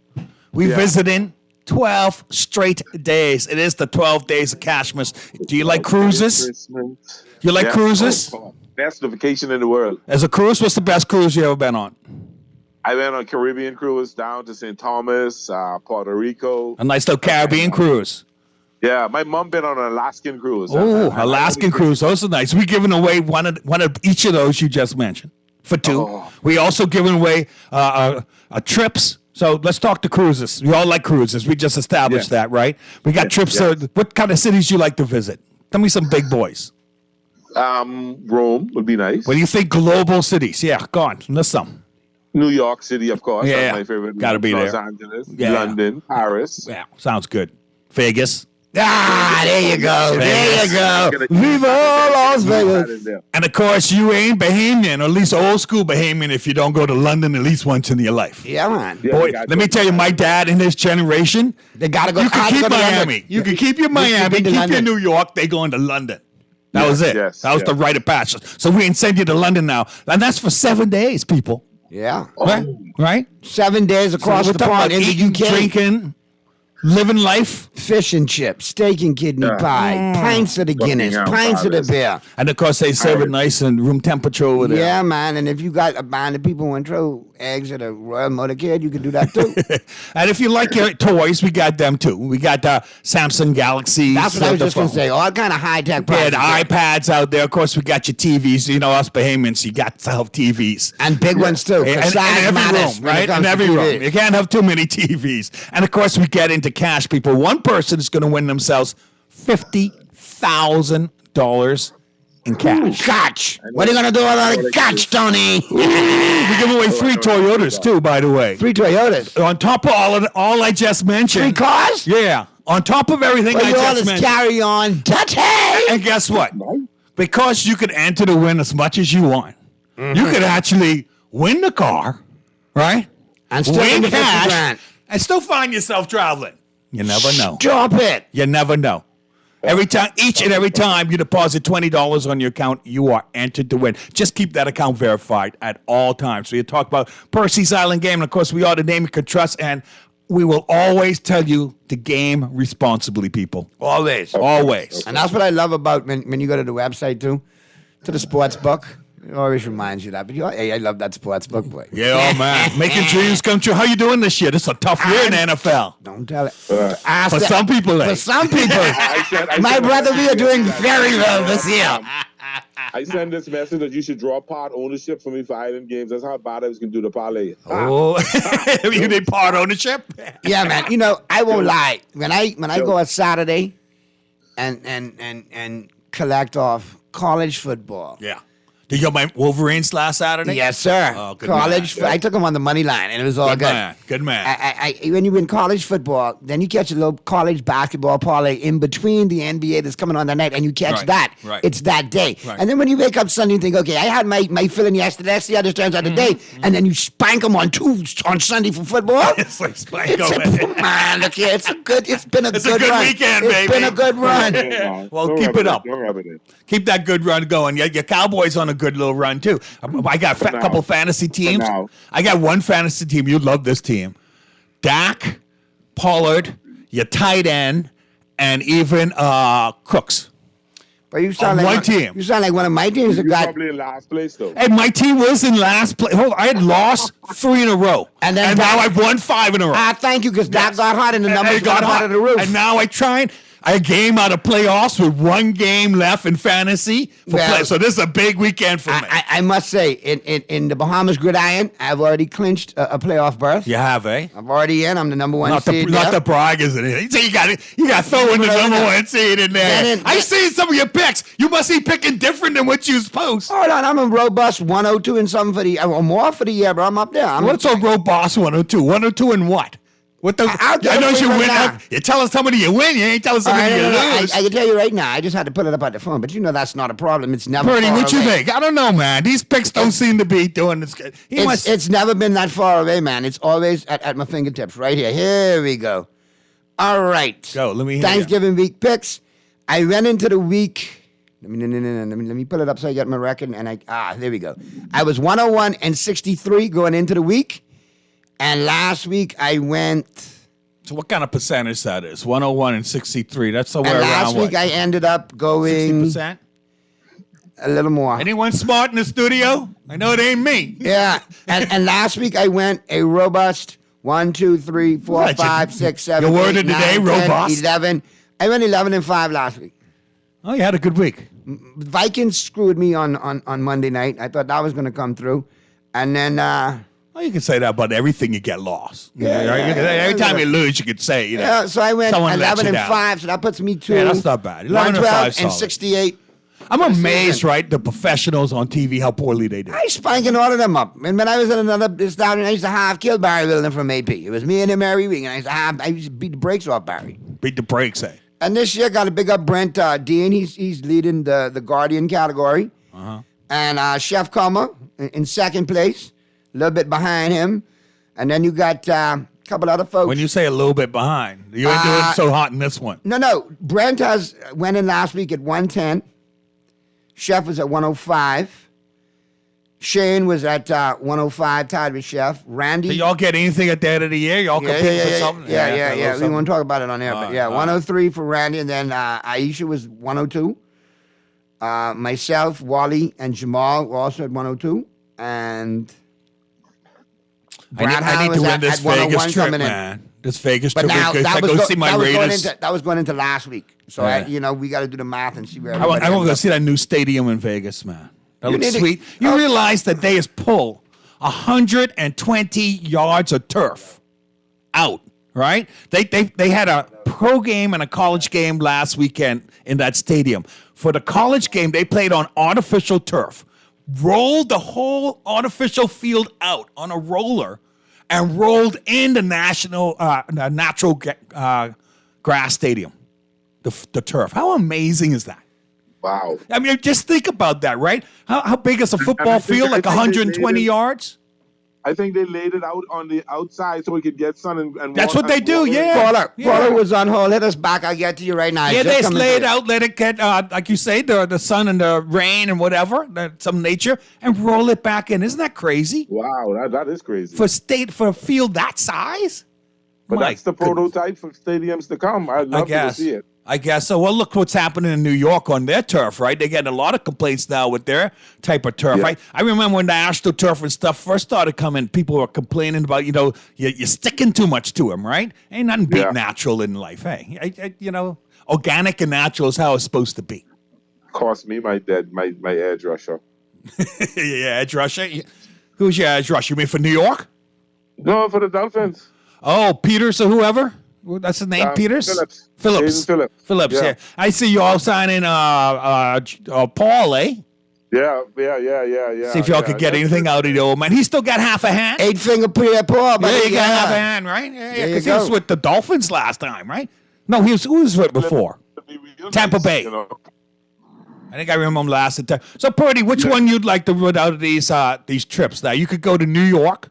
We visiting 12 straight days. It is the 12 days of Cashmas. Do you like cruises? You like cruises? Best vacation in the world. As a cruise, what's the best cruise you ever been on? I went on a Caribbean cruise down to St. Thomas, Puerto Rico. A nice little Caribbean cruise. Yeah, my mom been on an Alaskan cruise. Oh, Alaskan cruise. Those are nice. We're giving away one of each of those you just mentioned for two. Oh. We also giving away trips. So let's talk to cruises. We all like cruises. We just established that, right? We got trips. What kind of cities you like to visit? Tell me some big boys. Rome would be nice. What do you think? Global cities. Yeah, go on. List some. New York City, of course. Yeah, That's my favorite. Gotta be Los there. Angeles, Yeah. London, Paris. Yeah, sounds good. Vegas. Ah, there you go. There you go. Viva Las Vegas. And of course, you ain't Bahamian, or at least old school Bahamian, if you don't go to London at least once in your life. Yeah, man. Boy, let me tell you, my dad and his generation, they gotta go. You can keep to Miami. London. You can keep your Miami, keep your New York. They going to London. That was it. That was the rite of passage. So we ain't send you to London now, and that's for 7 days, people. Yeah. Right? 7 days across So we're the talking pond about in the eating, UK. drinking, living life. Fish and chips, steak and kidney pie, pints of the Guinness, pints of the beer. And of course, they serve it nice and room temperature over there. Yeah, man. And if you got a band of people who want to throw eggs at a Royal Motorcade, you can do that too. And if you like your toys, we got them too. We got the Samsung Galaxy. That's what I was just going to say. All kind of high-tech Yeah, products. the iPads out there. Of course, we got your TVs. You know, us Bahamians, you got to have TVs. And big ones too. And Size in every matters room, when it right? comes In to every TV. room. You can't have too many TVs. And of course, we get into cash, people. One person is going to win themselves $50,000 in cash. Gotch. What are you going to do with all the gotch, Tony? We give away 3 Toyotas too, by the way. 3 Toyotas. On top of all I just mentioned. 3 cars? Yeah. On top of everything Well, I you all just this mentioned. carry on. And guess what? Because you could enter to win as much as you want, you could actually win the car, right? And still win win the 50 cash, grand. and still find yourself traveling. You never know. Stop it. You never know. Each and every time you deposit $20 on your account, you are entered to win. Just keep that account verified at all times. So you talk about Percy's Island Game, and of course, we are the name you can trust, and we will always tell you to game responsibly, people. Always. Always. And that's what I love about when you go to the website too, to the sports book. It always reminds you that. But hey, I love that sports book, boy. Yeah, oh man, making dreams come true. How you doing this year? This is a tough year in the NFL. Don't tell it. For some people, For some people. My brother, we are doing very well this year. I send this message that you should draw part ownership for me for Island Games. That's how bad I was going to do the parlay. Oh, you need part ownership? Yeah, man. You know, I won't lie. When I go on Saturday and collect off college football. Yeah. Did you get my Wolverines last Saturday? Yes, sir. Oh, good college. man. I took them on the money line, and it was all good. Man. Good man. When you win college football, then you catch a little college basketball parlay in between the NBA that's coming on that night, and you catch Right, that. right. It's that day. Right. And then when you wake up Sunday and think, okay, I had my fill-in yesterday, see how this turns out today, and then you spank them on Sunday for football. It's like spank 'em. Man, look here, it's been a It's good a good run. weekend, It's baby. been a good run. Well, keep it up. Keep that good run going. Your Cowboys on a good little run too. I got a couple fantasy teams. I got one fantasy team. You love this team. Dak, Pollard, your tight end, and even Crooks. But you sound On like one team. You sound like one of my teams that You're got. probably in last place, though. And my team was in last place. I had lost 3 in a row. And then now Dak- I've won 5 in a row. Thank you, because that got hot and the And numbers it got hot of the roof. And now I game out of playoffs with 1 game left in fantasy. Well, so this is a big weekend for me. I must say, in the Bahamas Gridiron, I've already clinched a playoff berth. You have, eh? I'm already in. I'm the number 1 Not the seed. not the brag, isn't it? You got to throw in the number 1 seed in there. I've seen some of your picks. You must be picking different than what you're supposed. Hold on, I'm a robust 102 and something for the or more for the year, bro. I'm up there. What's a robust 102? 102 and what? What the? I'll tell I know you you right win. now. You tell us how many you win. You ain't tell us how many you lose. I can tell you right now. I just had to pull it up on the phone, but you know that's not a problem. It's never. Purdy, far what you away. think? I don't know, man. These picks don't seem to be doing this. It's never been that far away, man. It's always at my fingertips, right here. Here we go. All right. Go. Let me hear Thanksgiving week picks. I went into the week. Let me pull it up so I get my record. And there we go. I was 101-63 going into the week. And last week I went. So what kind of percentage that is? 101-63. That's somewhere And around last week what? I ended up going 60%? a little more. Anyone smart in the studio? I know it ain't me. Yeah. and last week I went a robust 1, 2, 3, 4, What, 5, 6, 7, your word 8, of the 9, day, 10, robust? 11. I went 11-5 last week. Oh, you had a good week. Vikings screwed me on Monday night. I thought that was going to come through. And then... Well, you can say that about everything you get lost. Yeah, Every time you lose, you could say, Yeah, so I went someone let you down. 11-5, so that puts me to Yeah, that's not bad. 11-5 112 solid. and 68. I'm amazed, right? The professionals on TV, how poorly they do. I spanking all of them up. And when I was at another establishment, I used to have kill Barry Wilden from AP. It was me and him every week, and I used to beat the brakes off Barry. Beat the brakes, eh? And this year, got to big up Brent Dean. He's leading the Guardian category. Uh-huh. And Chef Comer in second place, a little bit behind him. And then you got a couple other folks. When you say a little bit behind, you ain't doing so hot in this one. No. Brent went in last week at 110. Chef was at 105. Shane was at 105, tied with Chef. Randy. Do y'all get anything at the end of the year? Y'all competing for something? Yeah. We won't talk about it on air, but yeah, all 103 for Randy, and then Aisha was 102. Myself, Wally, and Jamal were also at 102, and Brad I need to was win this at 101 Vegas trip, coming in. man. This Vegas But trip, now because I that go was see my Raiders. that was going into last week, so Yeah. we got to do the math and see where. I want everybody to go ends see that new stadium in Vegas, man. That You looks need to- sweet. You realize that they has pulled 120 yards of turf out, right? They had a pro game and a college game last weekend in that stadium. For the college game, they played on artificial turf, rolled the whole artificial field out on a roller, and rolled in the natural grass stadium, the turf. How amazing is that? Wow. I mean, just think about that, right? How big is a football I think- field? I Like think they 120 made it- yards? I think they laid it out on the outside so we could get sun and That's water- what they do, water. yeah. Paula was on hold. Hit us back. I'll get to you right now. Yeah, It's they just just coming lay it through. out, let it get, like you say, the sun and the rain and whatever, some nature, and roll it back in. Isn't that crazy? Wow, that is crazy. For a field that size? But My that's the prototype for stadiums to come. I'd love to see it. I guess so. Well, look what's happening in New York on their turf, right? They're getting a lot of complaints now with their type of turf. Yeah. I remember when the AstroTurf and stuff first started coming, people were complaining about, you're sticking too much to them, right? Ain't nothing beat Yeah. natural in life, hey? Organic and natural is how it's supposed to be. Cost me my edge rusher. Yeah, edge rusher. Who's your edge rusher? You mean for New York? No, for the Dolphins. Oh, Peters or whoever? Well, that's his name, Peters? Phillips. Jason Phillips, yeah. I see you all signing Paul, eh? Yeah. See if y'all could get anything out of the old man. He still got half a hand. 8-finger Pierre Paul, but Yeah, he got half a hand, right? Yeah, There you because he was go. with the Dolphins last time, right? No, who was with before? Tampa Bay. I think I remember him last time. So, Purdy, which one you'd like to run out of these trips? Now, you could go to New York,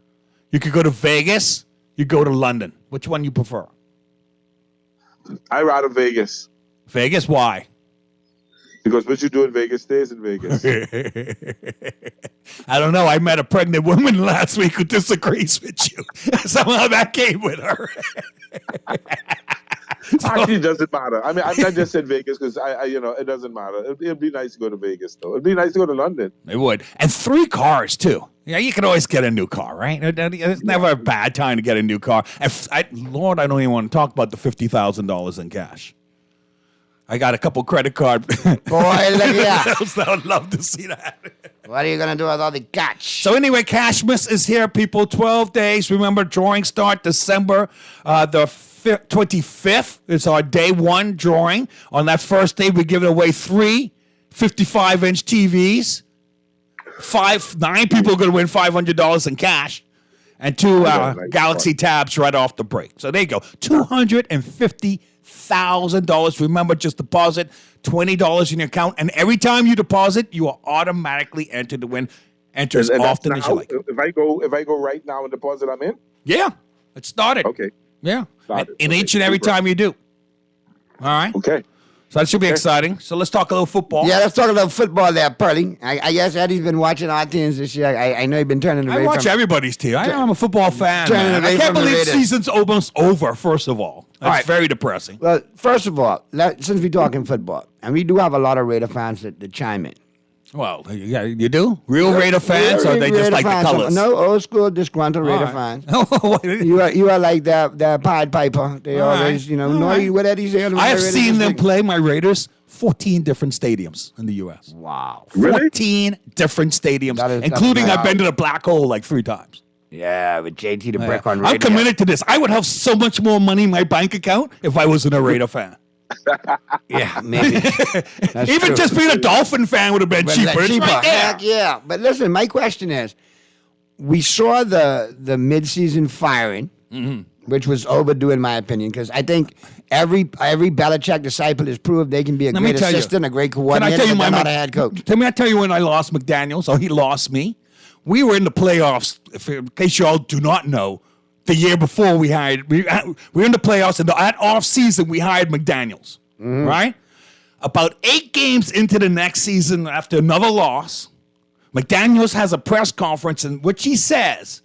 you could go to Vegas, you go to London. Which one you prefer? I rather Vegas. Vegas, why? Because what you do in Vegas stays in Vegas. I don't know. I met a pregnant woman last week who disagrees with you. Somehow that came with her. Actually, it doesn't matter. I mean, I just said Vegas because it doesn't matter. It'd be nice to go to Vegas, though. It'd be nice to go to London. It would. And 3 cars, too. Yeah, you can always get a new car, right? It's never a bad time to get a new car. And Lord, I don't even want to talk about the $50,000 in cash. I got a couple credit card. Boy, look at that. I would love to see that. What are you going to do with all the cash? So anyway, Cashmas is here, people. 12 days. Remember, drawing start December the 25th. It's our day 1 drawing. On that first day, we're giving away 3 55-inch TVs. 9 people are going to win $500 in cash. And 2 Galaxy tabs right off the break. So there you go. $250,000. Remember, just deposit $20 in your account. And every time you deposit, you are automatically entered to win. Enter as And that's often as you now? like. If I go right now and deposit, I'm in? Yeah. It started. Okay. Yeah. Started. In each and every time you do. All right. Okay. So that should be exciting. So let's talk a little football. Yeah, let's talk a little football there, Pearly. I guess Eddie's been watching our teams this year. I know you've been turning away I watch from everybody's team. I'm a football fan. Turning Man. I away can't from the believe Raiders. season's almost over, first of all. That's very depressing. Well, first of all, since we're talking football, and we do have a lot of Raider fans that chime in. Well, yeah, you do? Real Raider fans, or they just Raider like the fans, colors? No, old school disgruntled Raider right. fans. you are like the Pied Piper. They All always, right. know, All know right. what Eddie said. I have seen them play, my Raiders, 14 different stadiums in the U.S. Wow. 14 different stadiums, including that's I've been to the Black Hole like 3 times. Yeah, with JT the Brick on radio. I'm committed to this. I would have so much more money in my bank account if I wasn't a Raider fan. Yeah, maybe. Even true. just being a Dolphin fan would have been cheaper. It's right there. Heck yeah. But listen, my question is, we saw the mid-season firing, which was overdue in my opinion, because I think every Belichick disciple has proved they can be a Let me great tell you. assistant, a great Can I coordinator, tell you but my they're not a head coach. I tell you when I lost McDaniels, or he lost me? We were in the playoffs, in case you all do not know. The year before we were in the playoffs, and that off season we hired McDaniels, right? About 8 games into the next season, after another loss, McDaniels has a press conference in which he says,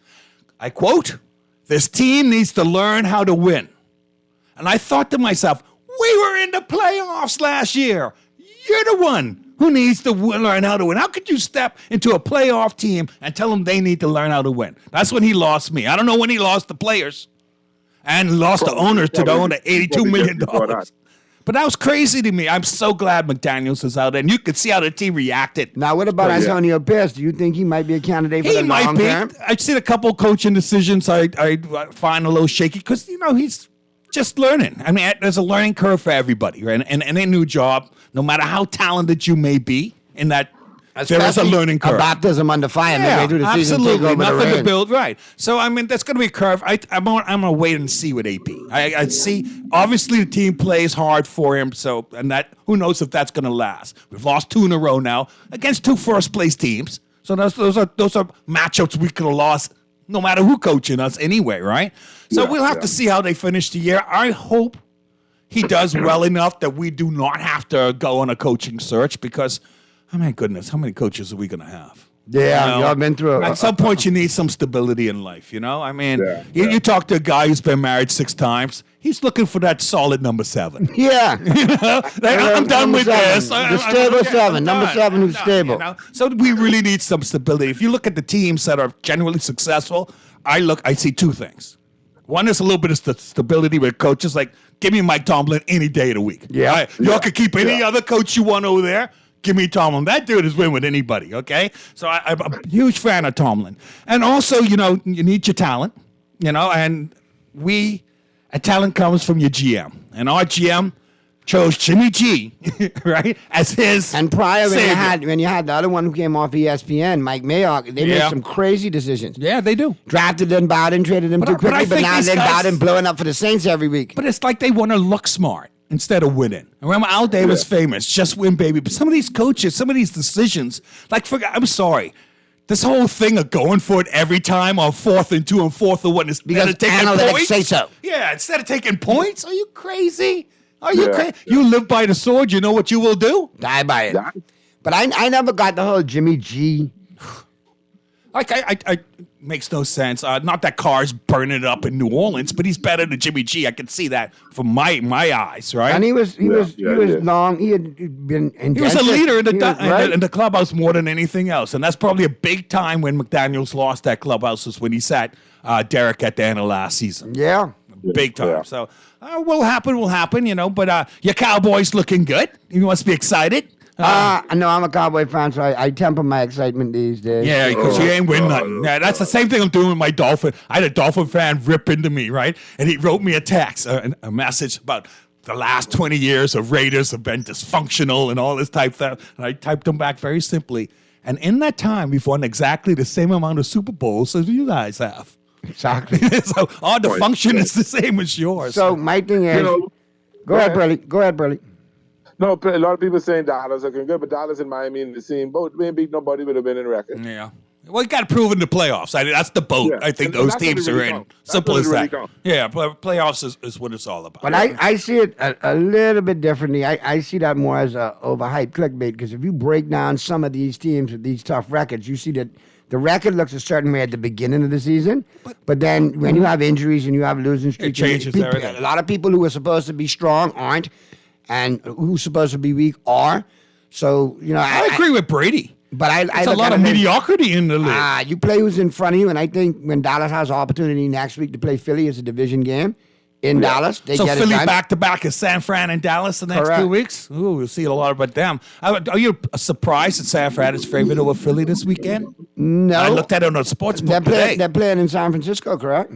I quote, "This team needs to learn how to win." And I thought to myself, we were in the playoffs last year. You're the one who needs to learn how to win. How could you step into a playoff team and tell them they need to learn how to win? That's when he lost me. I don't know when he lost the players and lost the owners to the owner $82 million. But that was crazy to me. I'm so glad McDaniels is out there. And you could see how the team reacted. Now, what about Antonio Pierce? Do you think he might be a candidate for He the might long be. term? I've seen a couple coaching decisions I find a little shaky because, he's just learning. I mean, there's a learning curve for everybody, right? And a new job, no matter how talented you may be, in that there is a learning curve. A baptism under fire. Yeah, midway through the season, take absolutely. over the Nothing to reins. build, right. So, I mean, there's going to be a curve. I'm going to wait and see with AP. I see, obviously, the team plays hard for him, and that who knows if that's going to last. We've lost 2 in a row now against 2 first-place teams. So those are matchups we could have lost no matter who coaching us anyway, right? So we'll have to see how they finish the year. I hope he does well enough that we do not have to go on a coaching search because, oh my goodness, how many coaches are we going to have? Yeah, y'all been through At some point, you need some stability in life, I mean, you talk to a guy who's been married 6 times. He's looking for that solid number 7. Yeah. I'm done with this. The stable 7. Number 7 who's stable. So we really need some stability. If you look at the teams that are generally successful, I see 2 things. One is a little bit of stability with coaches. Like, give me Mike Tomlin any day of the week. Yeah. Y'all can keep any other coach you want over there. Give me Tomlin. That dude is win with anybody, okay? So I'm a huge fan of Tomlin. And also, you need your talent, and talent comes from your GM. And our GM chose Jimmy G, right, as his And prior, savior. when you had the other one who came off ESPN, Mike Mayock, they made some crazy decisions. Yeah, they do. Drafted then Bowden, traded him too I quickly, but think now these then guys- Bowden blowing up for the Saints every week. But it's like they want to look smart instead of winning. Remember, Al Davis famous, just win, baby. But some of these coaches, some of these decisions, I'm sorry. This whole thing of going for it every time on 4th and 2 and 4th and 1 instead Because of taking analytics points. say so. Yeah, instead of taking points. Are you crazy? Are you crazy? You live by the sword. You know what you will do? Die by it. But I never got the whole Jimmy G. Like, I makes no sense. Not that Carr's burning it up in New Orleans, but he's better than Jimmy G. I can see that from my eyes, right? And he was long. He had been. He was a leader in right. the clubhouse more than anything else, and that's probably a big time when McDaniels lost that clubhouse was when he sat Derek at the end of last season. Yeah, big time. So will happen, But your Cowboys looking good. You must be excited. I know I'm a Cowboy fan, so I temper my excitement these days. Yeah, because you ain't win nothing. Yeah, that's the same thing I'm doing with my Dolphin. I had a Dolphin fan rip into me, right? And he wrote me a text, a message about the last 20 years of Raiders have been dysfunctional and all this type stuff. And I typed him back very simply. And in that time, we've won exactly the same amount of Super Bowls as you guys have. Exactly. So our dysfunction is the same as yours. So my thing is, go ahead, Burley. No, a lot of people saying Dallas looking good, but Dallas and Miami in the same boat. They ain't beat nobody with a winning record. Yeah. Well, you got to prove in the playoffs. That's the boat. Yeah. I think And those that's what teams it really are in. counts. That's Simple what as it really that. counts. Yeah, playoffs is what it's all about. But I see it a little bit differently. I see that more as a overhyped clickbait, because if you break down some of these teams with these tough records, you see that the record looks a certain way at the beginning of the season, but then when you have injuries and you have losing streaks, changes everything. a lot of people who are supposed to be strong aren't, and who's supposed to be weak are. So, I agree with Brady. But I It's a lot of mediocrity in the league. You play who's in front of you, and I think when Dallas has the opportunity next week to play Philly as a division game in Dallas, they So get Philly it done. back to back is San Fran and Dallas the next Correct. 2 weeks. Ooh, we'll see a lot about them. Are you surprised that San Fran is favored over Philly this weekend? No, I looked at it on the sports They're book today. playing in San Francisco, correct?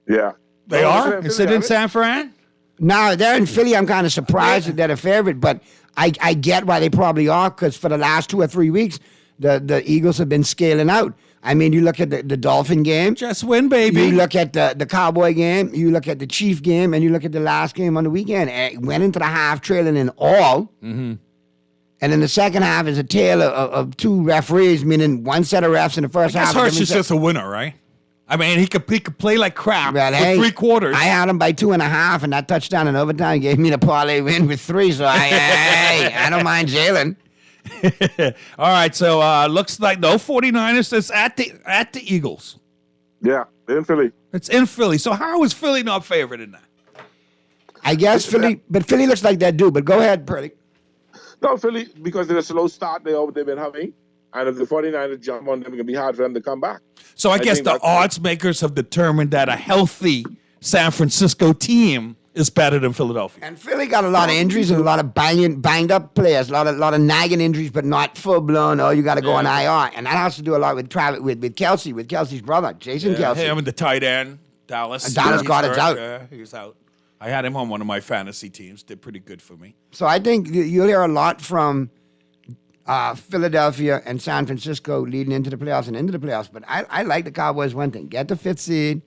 Yeah. They are? Is it in San Fran? No, they're in Philly. I'm kind of surprised that they're a favorite, but I get why they probably are, because for the last 2 or 3 weeks, the Eagles have been scaling out. I mean, you look at the Dolphin game. Just win, baby. You look at the Cowboy game. You look at the Chief game, and you look at the last game on the weekend. It went into the half trailing in all. Mm-hmm. And in the second half is a tale of two referees, meaning one set of refs in the first I guess half. Hurts is just a winner, right? I mean, he could play like crap Well, for hey, 3 quarters. I had him by 2.5, and that touchdown in overtime gave me the parlay win with 3. So I don't mind Jalen. All right, so looks like 49ers is at the Eagles. Yeah, in Philly. It's in Philly. So how is Philly not favored in that? I guess Philly looks like that do. But go ahead, Purdy. No, Philly, because of the slow start they've been having, and if the 49ers jump on them, it's going to be hard for them to come back. So I guess think the that's- odds makers have determined that a healthy San Francisco team is better than Philadelphia. And Philly got a lot of injuries and a lot of banged up players, a lot of nagging injuries, but not full blown. Oh, you got to go on IR, and that has to do a lot with with Kelsey, with Kelsey's brother, Jason Kelsey. Him and the tight end, Dallas. And Dallas He's Goedert's hurt. out. Yeah, he's out. I had him on one of my fantasy teams. Did pretty good for me. So I think you'll hear a lot from Philadelphia and San Francisco leading into the playoffs and into the playoffs. But I like the Cowboys one thing. Get the 5th seed,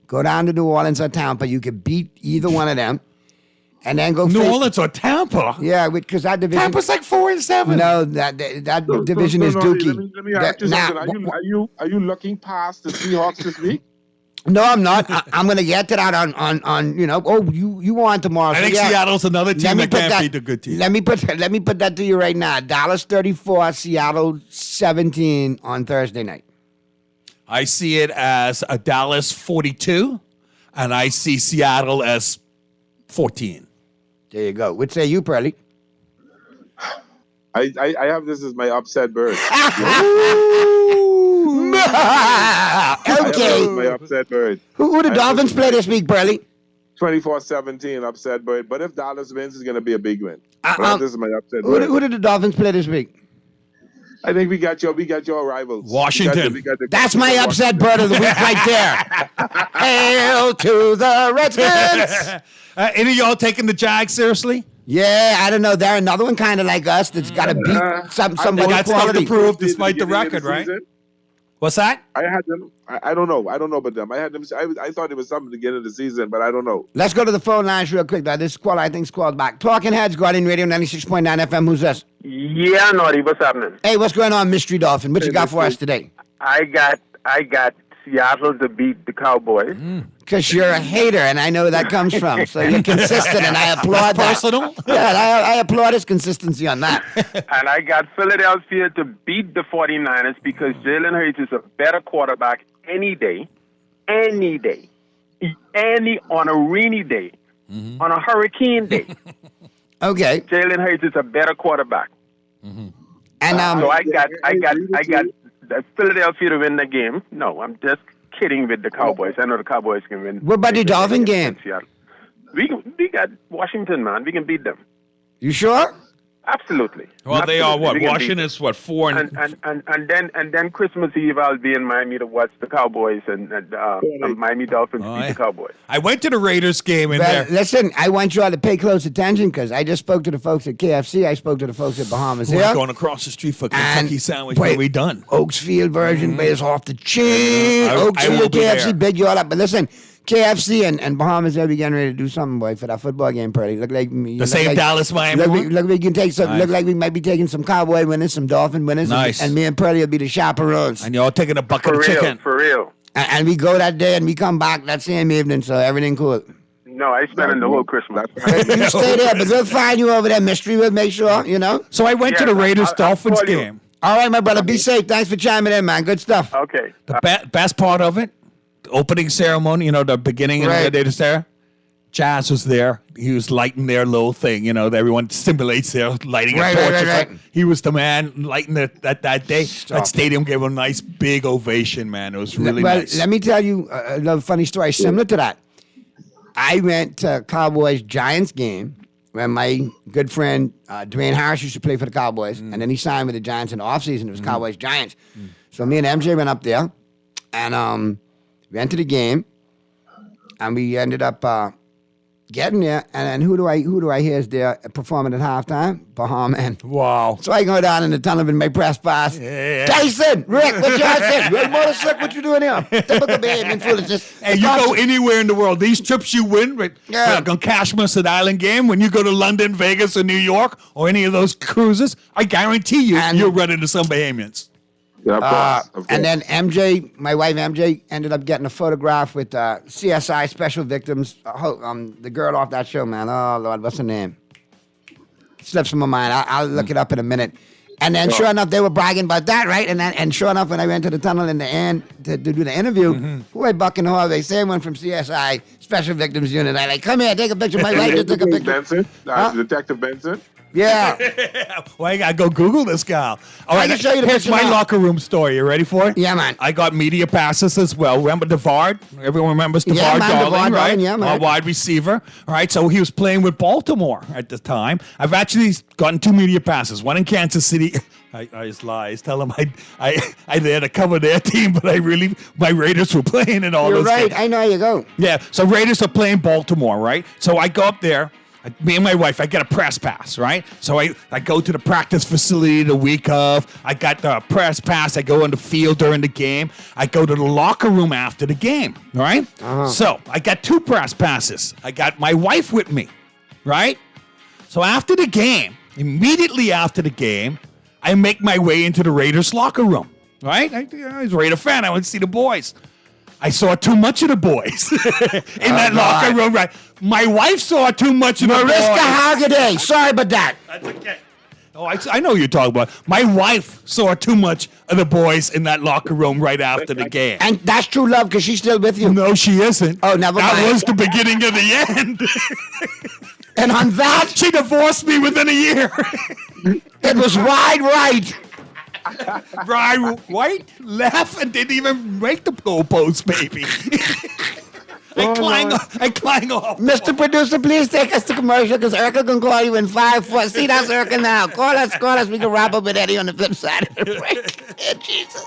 go down to New Orleans or Tampa. You could beat either one of them. And then go New Orleans or Tampa? Yeah, because that division. Tampa's like 4-7. No, that division is dookie. Let me ask you something. Are you looking past the Seahawks this week? No, I'm not. I'm going to get to that on you want tomorrow. I think Seattle's another team that can't beat the good team. Let me put that to you right now. Dallas 34, Seattle 17 on Thursday night. I see it as a Dallas 42, and I see Seattle as 14. There you go. What say you, Pearly? I have this as my upset bird. Okay. My upset bird. Who the Dolphins play this week, Pearly? 24-17 upset bird. But if Dallas wins, it's going to be a big win. This is my upset Who bird. did the Dolphins play this week? I think we got your rivals. Washington. We got the That's my upset bird of the week right there. Hail to the Redskins. Any of y'all taking the Jags seriously? Yeah, I don't know. They're another one kind of like us that's got to beat somebody got stuff quality. to prove despite the record, right? What's that? I had them. I don't know. I don't know about them. I had them. I thought it was something to get into the season, but I don't know. Let's go to the phone lines real quick. This squad, I think, squad's back. Talking Heads, Guardian Radio 96.9 FM. Who's this? Yeah, Naughty. What's happening? Hey, what's going on, Mystery Dolphin? What you got for us today? I got Seattle to beat the Cowboys. Because you're a hater, and I know where that comes from. So you're consistent, and I applaud that. Personal? Yeah, I applaud his consistency on that. And I got Philadelphia to beat the 49ers because Jalen Hurts is a better quarterback any day, on a rainy day, on a hurricane day. Okay. Jalen Hurts is a better quarterback. And so I got the Philadelphia to win the game. No, I'm just kidding with the Cowboys. I know the Cowboys can win. What about the Dolphin game? We got Washington, man. We can beat them. You sure? Absolutely. Well, they are Absolutely. what? We can Washington beat is what, 4 and then Christmas Eve I'll be in Miami to watch the Cowboys and Miami Dolphins beat the Cowboys. I went to the Raiders game in there. Listen, I want you all to pay close attention because I just spoke to the folks at KFC. I spoke to the folks at Bahamas We're Hill. going across the street for Kentucky sandwich when we done. Oaks Field version, is off the chain. I Oaks will Field be KFC, there. big you all up. But listen, KFC and Bahamas, they'll be getting ready to do something, boy, for that football game, Purdy. Look like The same Dallas-Miami one? Look, we can take some. Nice. Look like we might be taking some Cowboy winners, some Dolphin winners, Nice. and me and Purdy will be the chaperones. And you're all taking a bucket For of real, chicken. for real. And we go that day and we come back that same evening, so everything cool. No, I spent the whole Christmas. You stay there, but we'll find you over there, Mystery. We'll make sure, you know. So I went to the Raiders-Dolphins game. All right, my brother. Be safe. Thanks for chiming in, man. Good stuff. Okay. The best part of it, the opening ceremony, the beginning Right. of the day to Sarah, Jazz was there. He was lighting their little thing, that everyone stimulates their lighting Right, a torch. right. He was the man lighting that day. That stadium gave him a nice big ovation, man. It was really nice. Let me tell you a little funny story similar to that. I went to Cowboys-Giants game when my good friend Dwayne Harris used to play for the Cowboys, and then he signed with the Giants in the offseason. It was Cowboys-Giants. So me and MJ went up there, and we went to the game, and we ended up getting there. And then who do I hear is there performing at halftime? Bahama. Wow. So I go down in the tunnel with my press pass. Yeah. Tyson, Rick, what y'all say? Well, Motor Slick, what you doing here? Typical behavior and foolishness. Hey, you go anywhere in the world. These trips you win, right? Yeah. Like on Cash Mustard Island game, when you go to London, Vegas, or New York, or any of those cruises, I guarantee you'll run into some Bahamians. Yeah, And then MJ, my wife MJ, ended up getting a photograph with CSI Special Victims, the girl off that show, man. Oh, Lord, what's her name? Slips from my mind. I'll look it up in a minute. And then, sure enough, they were bragging about that, right? And sure enough, when I went to the tunnel in the end to do the interview, who I bucking hall? They say one from CSI Special Victims Unit. I like, come here, take a picture. My wife just took a picture. Benson, Huh? Detective Benson. Yeah. Well, I gotta go Google this gal. All I right, can show you the here's picture my now. locker room story. You ready for it? Yeah, man. I got media passes as well. Remember DeVard? Everyone remembers DeVard Yeah, man, Darling, DeVard right? Darling, yeah, man. Our wide receiver. All right, so he was playing with Baltimore at the time. I've actually gotten 2 media passes. One in Kansas City. I just lies. Tell him I there to cover their team, but my Raiders were playing in all You're those right. games. I know how you go. Yeah, so Raiders are playing Baltimore, right? So I go up there. Me and my wife, I get a press pass, right? So I go to the practice facility the week of. I got the press pass. I go on the field during the game. I go to the locker room after the game, all right? So I got 2 press passes. I got my wife with me, right? So after the game, immediately after the game, I make my way into the Raiders locker room, right? I was a Raider fan. I went to see the boys. I saw too much of the boys in that locker room. Right, my wife saw too much of the boys. Mariska Hargitay. Sorry about that. That's okay. Oh, I know what you're talking about. My wife saw too much of the boys in that locker room right after the game. And that's true love because she's still with you. No, she isn't. Oh, never mind. That was the beginning of the end. And on that, she divorced me within a year. It was wide right. Brian White left and didn't even make the goalpost, baby. I clang off. Mr. Producer, please take us to commercial because Erica can call you in 5 4. See, that's Erica now. Call us. We can wrap up with Eddie on the flip side of the break. Yeah, Jesus.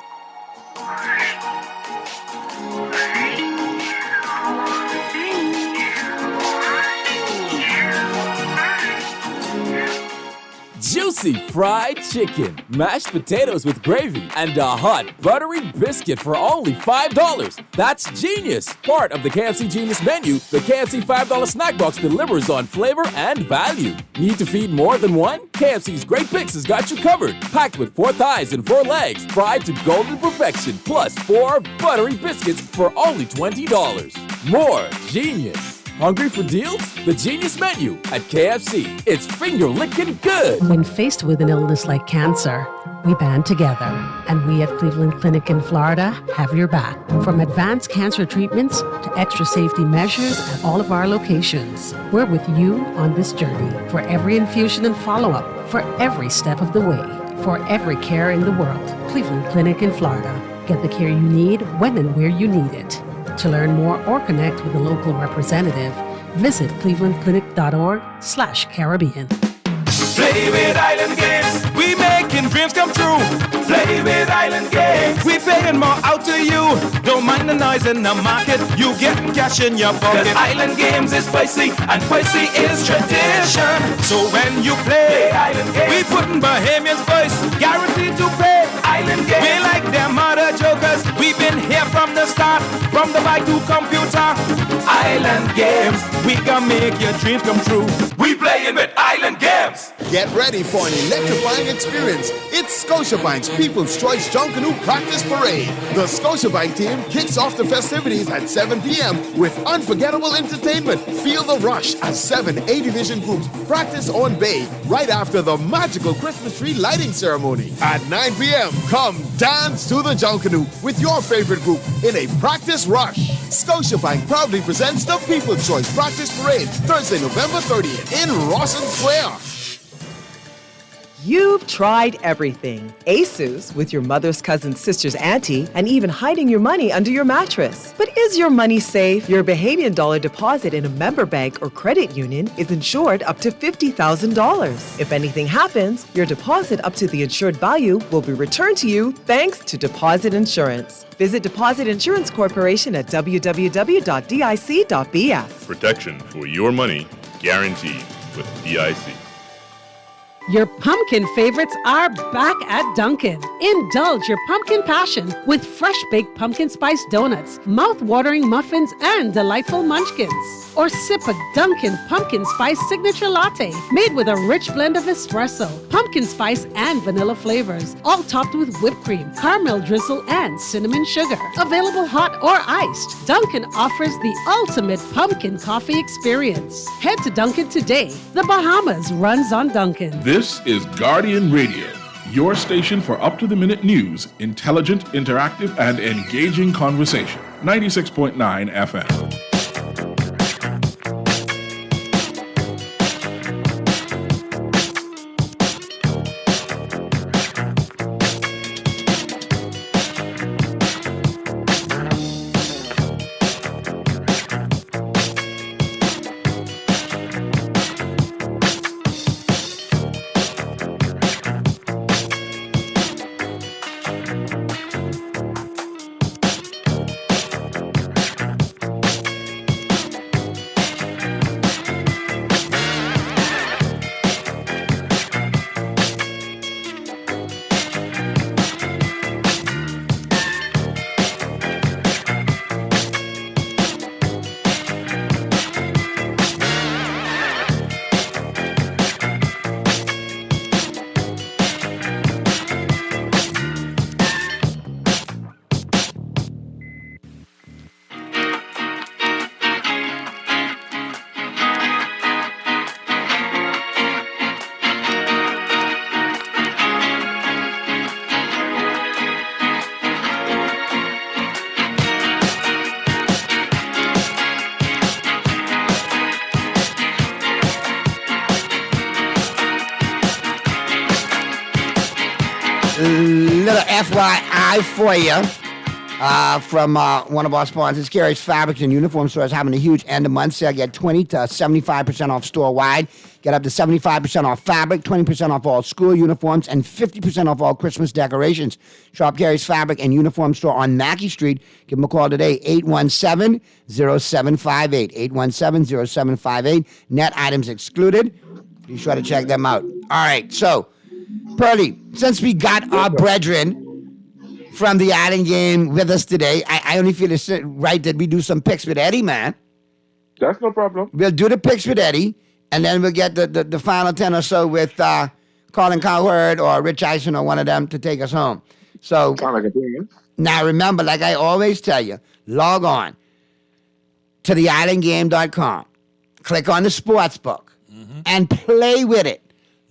Juicy fried chicken, mashed potatoes with gravy, and a hot buttery biscuit for only $5. That's genius! Part of the KFC Genius menu, the KFC $5 snack box delivers on flavor and value. Need to feed more than one? KFC's Great Picks has got you covered. Packed with 4 thighs and 4 legs, fried to golden perfection, plus 4 buttery biscuits for only $20. More genius! Hungry for deals? The Genius Menu at KFC. It's finger-licking good. When faced with an illness like cancer, we band together. And we at Cleveland Clinic in Florida have your back. From advanced cancer treatments to extra safety measures at all of our locations. We're with you on this journey for every infusion and follow-up, for every step of the way, for every care in the world. Cleveland Clinic in Florida. Get the care you need when and where you need it. To learn more or connect with a local representative, visit clevelandclinic.org/Caribbean. Play with Island Games, we making dreams come true. Play with Island Games, we paying more out to you. Don't mind the noise in the market, you getting cash in your pocket. Island Games is spicy, and spicy is tradition. So when you play Island Games, we putting Bahamians first, guaranteed to pay. Island Games, we like them other jokers. We've been here from the start, from the bike to computer. Island Games. We gonna make your dream come true. We playing with Island Games. Get ready for an electrifying experience. It's Scotiabank's People's Choice Junkanoo Practice Parade. The Scotiabank team kicks off the festivities at 7 p.m. with unforgettable entertainment. Feel the rush as 7 A-Division groups practice on bay right after the magical Christmas tree lighting ceremony. At 9 p.m., come dance to the Junkanoo with your favorite group in a practice rush. Scotiabank proudly presents the People's Choice Practice Parade Thursday, November 30th in Rawson Square. You've tried everything. ASUS with your mother's cousin's sister's auntie, and even hiding your money under your mattress. But is your money safe? Your Bahamian dollar deposit in a member bank or credit union is insured up to $50,000. If anything happens, your deposit up to the insured value will be returned to you thanks to Deposit Insurance. Visit Deposit Insurance Corporation at www.dic.bs. Protection for your money guaranteed with DIC. Your pumpkin favorites are back at Dunkin'. Indulge your pumpkin passion with fresh baked pumpkin spice donuts, mouth-watering muffins, and delightful munchkins. Or sip a Dunkin' pumpkin spice signature latte made with a rich blend of espresso, pumpkin spice, and vanilla flavors, all topped with whipped cream, caramel drizzle, and cinnamon sugar. Available hot or iced, Dunkin' offers the ultimate pumpkin coffee experience. Head to Dunkin' today. The Bahamas runs on Dunkin'. This is Guardian Radio, your station for up-to-the-minute news, intelligent, interactive, and engaging conversation. 96.9 FM. Little FYI for you from one of our sponsors, Carrie's Fabrics and Uniform Stores, having a huge end-of-month sale. Get 20 to 75% off store-wide. Get up to 75% off fabric, 20% off all school uniforms, and 50% off all Christmas decorations. Shop Carrie's Fabric and Uniform Store on Mackey Street. Give them a call today, 817-0758. 817-0758. Net items excluded. Be sure to check them out. All right, so, Pearly, since we got our brethren from the Island game with us today, I only feel it's right that we do some picks with Eddie, man. That's no problem. We'll do the picks with Eddie, and then we'll get the final 10 or so with Colin Cowherd or Rich Eisen or one of them to take us home. So, now remember, like I always tell you, log on to theislandgame.com, click on the sports book, and play with it.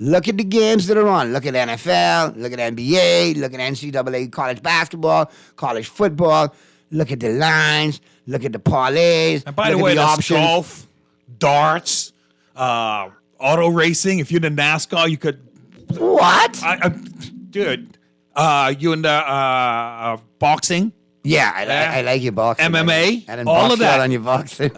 Look at the games that are on. Look at NFL, look at NBA, look at NCAA college basketball, college football. Look at the lines, look at the parlays. And by the way, there's golf, darts, auto racing. If you're into NASCAR, you could. What? Dude, you into boxing? Yeah, I like your boxing. MMA, I didn't all box of that. on your boxing.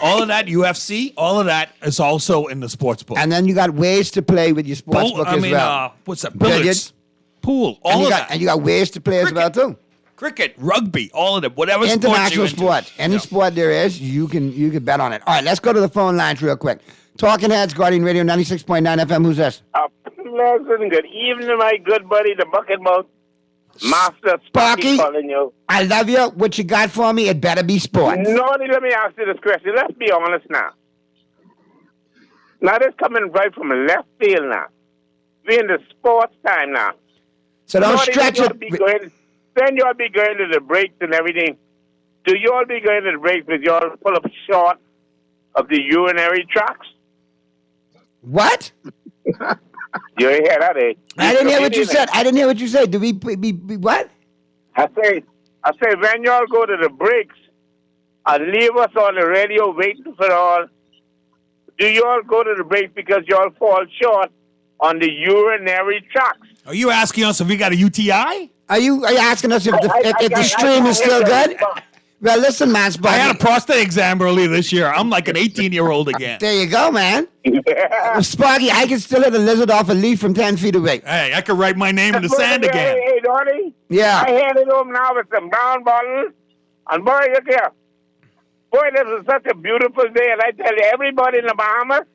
All of that, UFC, all of that is also in the sports book. And then you got ways to play with your sports book as well. What's that? Billiards, pool, all of that. And you got ways to play as well, too. Cricket, rugby, all of them, whatever international sport. Any sport there is, you can bet on it. All right, let's go to the phone lines real quick. Talking Heads, Guardian Radio 96.9 FM. Who's this? A pleasant good evening, my good buddy, the bucket mouth. Master Sparky, calling you. I love you. What you got for me? It better be sports. No, let me ask you this question. Let's be honest now. Now, this coming right from left field now. We're in the sports time now. So don't stretch it. Then you all be going to the breaks and everything. Do you all be going to the breaks with you all pull up short of the urinary tracts? What? You ain't hear that, eh? I didn't hear what you said. I didn't hear what you said. Do we be what? I say, when you all go to the breaks and leave us on the radio waiting for all, do you all go to the breaks because you all fall short on the urinary tracts? Are you asking us if we got a UTI? Are you asking us if the stream is still good? Well, listen, man, Sparky. I had a prostate exam earlier this year. I'm like an 18-year-old again. There you go, man. Sparky, I can still hit a lizard off a leaf from 10 feet away. Hey, I could write my name in the sand again. Hey, Donnie. Yeah. I handed him now with some brown bottles. And boy, look here. Boy, this is such a beautiful day. And I tell you, everybody in the Bahamas,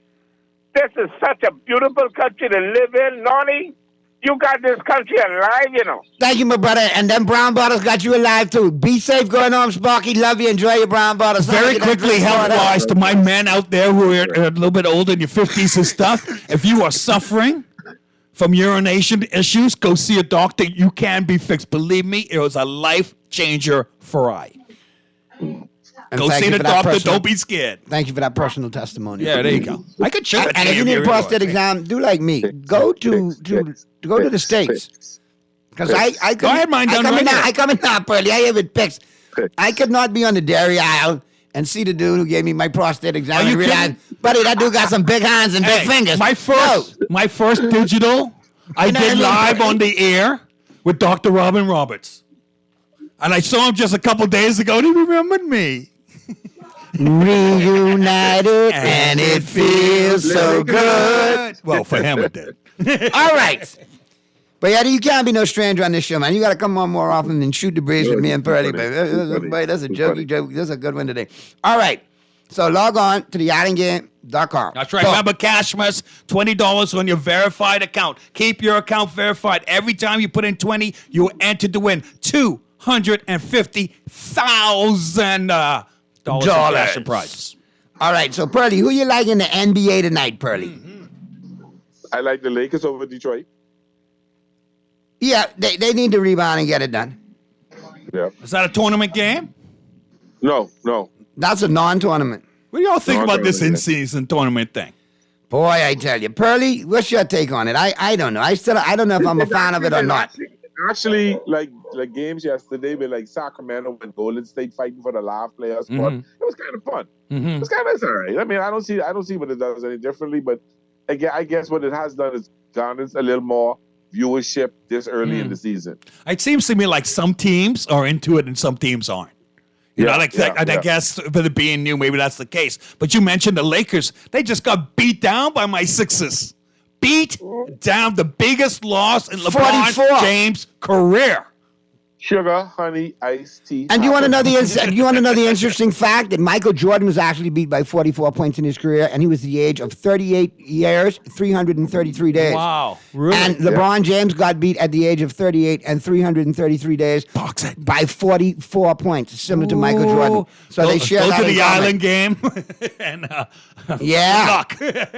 this is such a beautiful country to live in, Donnie. You got this country alive, you know. Thank you, my brother. And them brown bottles got you alive, too. Be safe going home, Sparky. Love you. Enjoy your brown bottles. Very quickly, health-wise, to my men out there who are a little bit older in your 50s and stuff, if you are suffering from urination issues, go see a doctor. You can be fixed. Believe me, it was a life changer for I. Go see the doctor. Don't be scared. Thank you for that personal testimony. Yeah, there you go. I could show it. And if you need a prostate exam, do like me. Go to the States. Because I go ahead, mine done right now. I come in now, Pearly. I have it fixed. I could not be on the dairy aisle and see the dude who gave me my prostate exam and realize, buddy, that dude got some big hands and big fingers. My first digital, I did live on the air with Dr. Robin Roberts. And I saw him just a couple days ago, and he remembered me. Reunited, and it feels so good. Well, for him it did. All right. But yeah, you can't be no stranger on this show, man. You got to come on more often and shoot the breeze with me and Pearly, baby. That's a jokey joke. This is a good one today. All right. So log on to theislandgame.com. That's right. Remember, Cashmas, $20 on your verified account. Keep your account verified. Every time you put in 20, you enter to win $250,000 in cash and prizes. All right. So, Pearly, who you like in the NBA tonight, Pearly? I like the Lakers over Detroit. Yeah, they need to rebound and get it done. Yeah. Is that a tournament game? No. That's a non-tournament. What do y'all think about this in-season tournament thing? Boy, I tell you. Pearly, what's your take on it? I don't know. I don't know if I'm a fan of it or not. Actually, like games yesterday with like Sacramento and Golden State fighting for the last player spot. It was kind of fun. It was kind of all right. I mean, I don't see what it does any differently, but I guess what it has done is garners a little more viewership this early in the season. It seems to me like some teams are into it and some teams aren't. I guess with it being new, maybe that's the case. But you mentioned the Lakers. They just got beat down by my Sixers. Beat down, the biggest loss in LeBron James' career. Sugar, honey, iced tea. And you want to know the interesting fact that Michael Jordan was actually beat by 44 points in his career, and he was the age of 38 years, 333 days. Wow, really? And LeBron James got beat at the age of 38 and 333 days by 44 points, similar to Michael Jordan. So they share that. Go to the Island game. And yeah,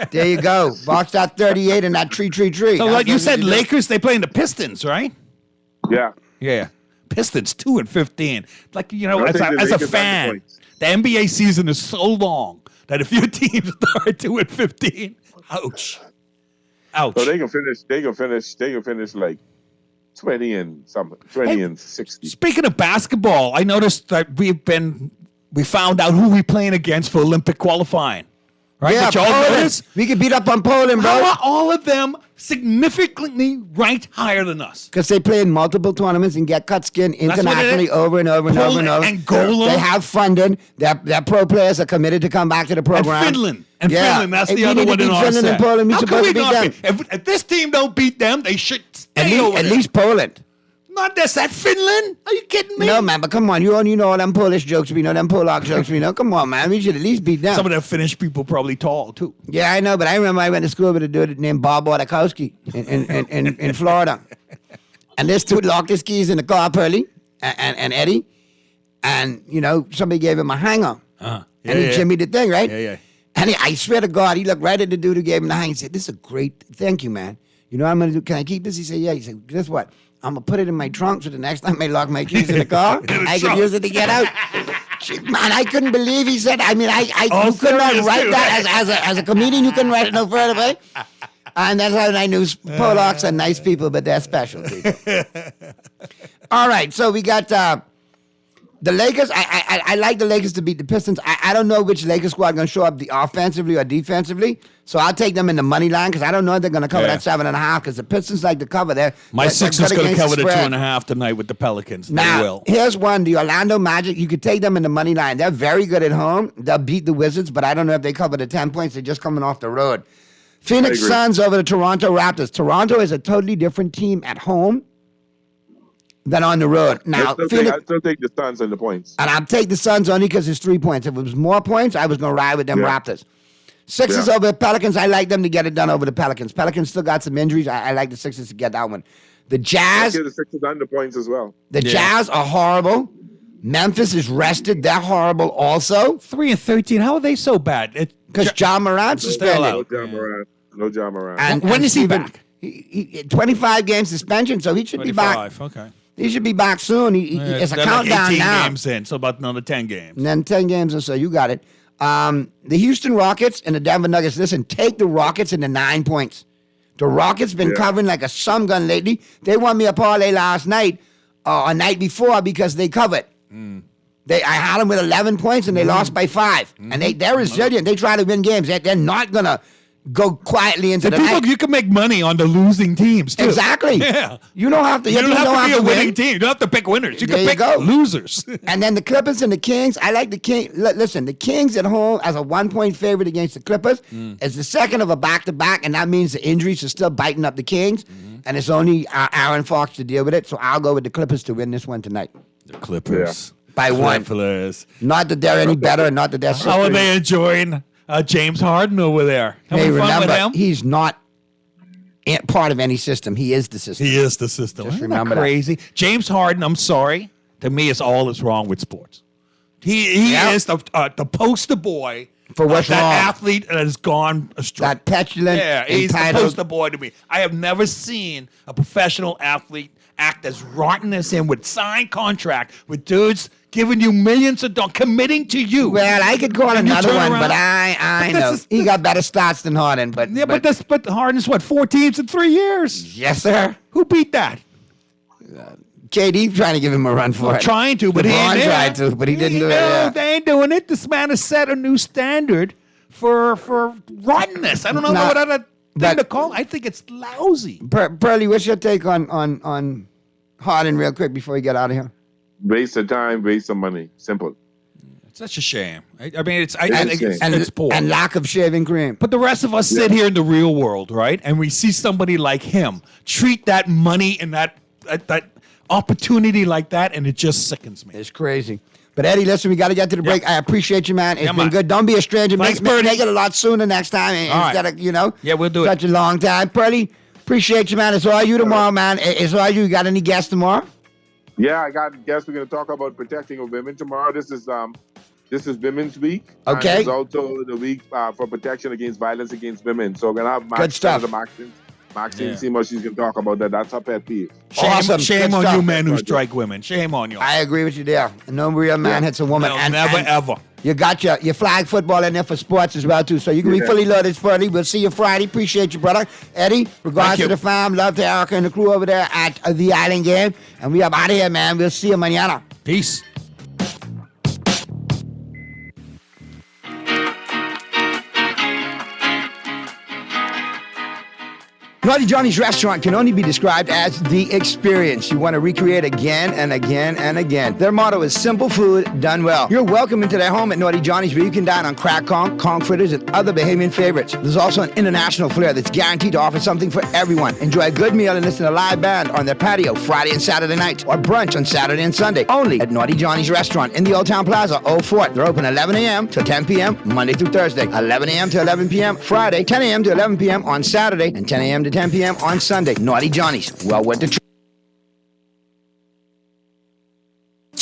there you go. Box that 38 and that tree. So like you said, Lakers, they play in the Pistons, right? Yeah. Yeah. Pistons 2-15. Like, as a fan, the NBA season is so long that if your team start 2-15, ouch. So they can finish like 20 and 60. Speaking of basketball, I noticed that we found out who we're playing against for Olympic qualifying. Right? Yeah, Poland. We could beat up on Poland, bro. How are all of them significantly ranked higher than us? Because they play in multiple tournaments and get cut skin internationally over and over and over and over. And Gola. They have funding. Their pro players are committed to come back to the program. And Finland. That's the other one in our Finland set. and Poland. We're How supposed to can we beat not them. If this team don't beat them, they should stay over At there. least Poland. Not this, that Finland? Are you kidding me? No, man, but come on. You know all them Polish jokes we know, them Polak jokes we know. Come on, man. We should at least beat them. Some of them Finnish people probably tall, too. Yeah, I know, but I remember I went to school with a dude named Bob Wodakowski in Florida. And this dude locked his keys in the car, Pearly and Eddie. And, you know, somebody gave him a hanger. Yeah, And he jimmied the thing, right? Yeah, yeah. And I swear to God, he looked right at the dude who gave him the hanger. He said, this is a great, thank you, man. You know what I'm going to do? Can I keep this? He said, yeah. He said, guess what? I'm going to put it in my trunk so the next time I lock my keys in the car, I can use it to get out. Man, I couldn't believe he said, I mean, you could not write that as a comedian, you couldn't write it no further, right? And that's how I knew Polacks are nice people, but they're special people. All right, so we got the Lakers. I like the Lakers to beat the Pistons. I don't know which Lakers squad is going to show up offensively or defensively, so I'll take them in the money line because I don't know if they're going to cover that 7.5 because the Pistons like to cover there. My Sixers going to cover the 2.5 tonight with the Pelicans. Now, they will. Here's one. The Orlando Magic, you could take them in the money line. They're very good at home. They'll beat the Wizards, but I don't know if they cover the 10 points. They're just coming off the road. Phoenix Suns over the Toronto Raptors. Toronto is a totally different team at home than on the road. Now, I still take the Suns and the points. And I'll take the Suns only because it's 3 points. If it was more points, I was going to ride with them Raptors. Sixers over the Pelicans. I like them to get it done over the Pelicans. Pelicans still got some injuries. I like the Sixers to get that one. The Jazz. The Sixers and the points as well. The Jazz are horrible. Memphis is rested. They're horrible also. 3-13. How are they so bad? Because John Morant's suspended. No John Morant. And when is he back? He 25 game suspension, so he should be back. Okay. He should be back soon. It's a countdown 18 now. games in, so about another 10 games. And then 10 games or so. You got it. The Houston Rockets and the Denver Nuggets. Listen, take the Rockets in the 9 points. The Rockets been covering like a some gun lately. They won me a parlay last night or night before because they covered. I had them with 11 points and they lost by 5. And they're resilient. They try to win games. They're not going to go quietly into the night. You can make money on the losing teams, too. Exactly. Yeah. You don't have to. You don't have to be a winning win. team. You don't have to pick winners. You There can you pick go. losers. And then the Clippers and the Kings. I like the Kings. Listen, the Kings at home as a 1-point favorite against the Clippers is the second of a back-to-back, and that means the injuries are still biting up the Kings, and it's only Aaron Fox to deal with it. So I'll go with the Clippers to win this one tonight. The Clippers. By one. Clippers. Not that they're any better, not that they're How are they enjoying James Harden over there? Hey, Having fun with remember, him? he's not part of any system. He is the system. He is the system. Just Isn't that remember that. crazy? James Harden, I'm sorry. To me, it's all that's wrong with sports. He is the poster boy for what's that wrong. athlete that has gone astray. That petulant, Yeah, he's the entitled. poster boy to me. I have never seen a professional athlete act as rotten as him with signed contract with dudes giving you millions of dollars, committing to you. Well, I could call And you another turn one, around- but I But know. this is- He got better stats than Harden, but but Harden's what, 4 teams in 3 years? Yes, sir. Who beat that? KD trying to give him a run for it. Trying to, but he ain't LeBron there. tried to, but he didn't do it. No, Yeah. they ain't doing it. This man has set a new standard for rottenness. I don't know Nah, what other thing but- to call it. I think it's lousy. Pearly, what's your take on Harden real quick before we get out of here? Waste of time, waste of money. Simple. It's such a shame. I mean, I And, think and, it's poor. and lack of shaving cream. But the rest of us sit here in the real world, right? And we see somebody like him treat that money and that opportunity like that, and it just sickens me. It's crazy. But Eddie, listen, we got to get to the break. I appreciate you, man. It's Yeah, been man. good. Don't be a stranger. Thanks, Make Purdy. it a lot sooner next time All right. instead of, Yeah, we'll do it. such a long time. Purdy, appreciate you, man. It's all you tomorrow, man. It's all you. You got any guests tomorrow? Yeah, I guess we're going to talk about protecting of women tomorrow. This is Women's Week. Okay. And it's also the week for protection against violence against women. So we're going to have Good stuff. Maxine Seymour, she's going to talk about that. That's her pet peeve. Awesome. Shame Good on stuff. you men who strike women. Shame on you. I agree with you there. No real man hits a woman. No, and never, and ever. You got your flag football in there for sports as well, too. So you can be fully loaded, Purdy. We'll see you Friday. Appreciate you, brother. Eddie, regards Thank to you. the fam. Love to Erica and the crew over there at the Island Game. And we are out of here, man. We'll see you mañana. Peace. Naughty Johnny's restaurant can only be described as the experience you want to recreate again and again and again. Their motto is simple food done well. You're welcome into their home at Naughty Johnny's where you can dine on crack conch fritters, and other Bahamian favorites. There's also an international flair that's guaranteed to offer something for everyone. Enjoy a good meal and listen to a live band on their patio Friday and Saturday nights, or brunch on Saturday and Sunday. Only at Naughty Johnny's restaurant in the Old Town Plaza, Old Fort. They're open 11 a.m. to 10 p.m. Monday through Thursday, 11 a.m. to 11 p.m. Friday, 10 a.m. to 11 p.m. on Saturday, and 10 a.m. to 10 p.m. on Sunday. Naughty Johnny's. Well worth the trip.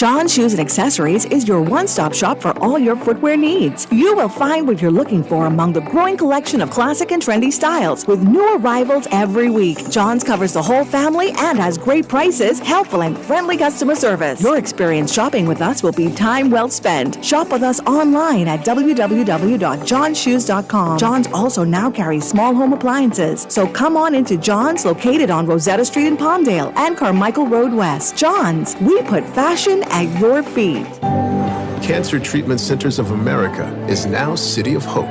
John Shoes and Accessories is your one-stop shop for all your footwear needs. You will find what you're looking for among the growing collection of classic and trendy styles with new arrivals every week. John's covers the whole family and has great prices, helpful and friendly customer service. Your experience shopping with us will be time well spent. Shop with us online at www.johnshoes.com. John's also now carries small home appliances, so come on into John's, located on Rosetta Street in Palmdale and Carmichael Road West. John's, we put fashion at your feet. Cancer Treatment Centers of America is now City of Hope,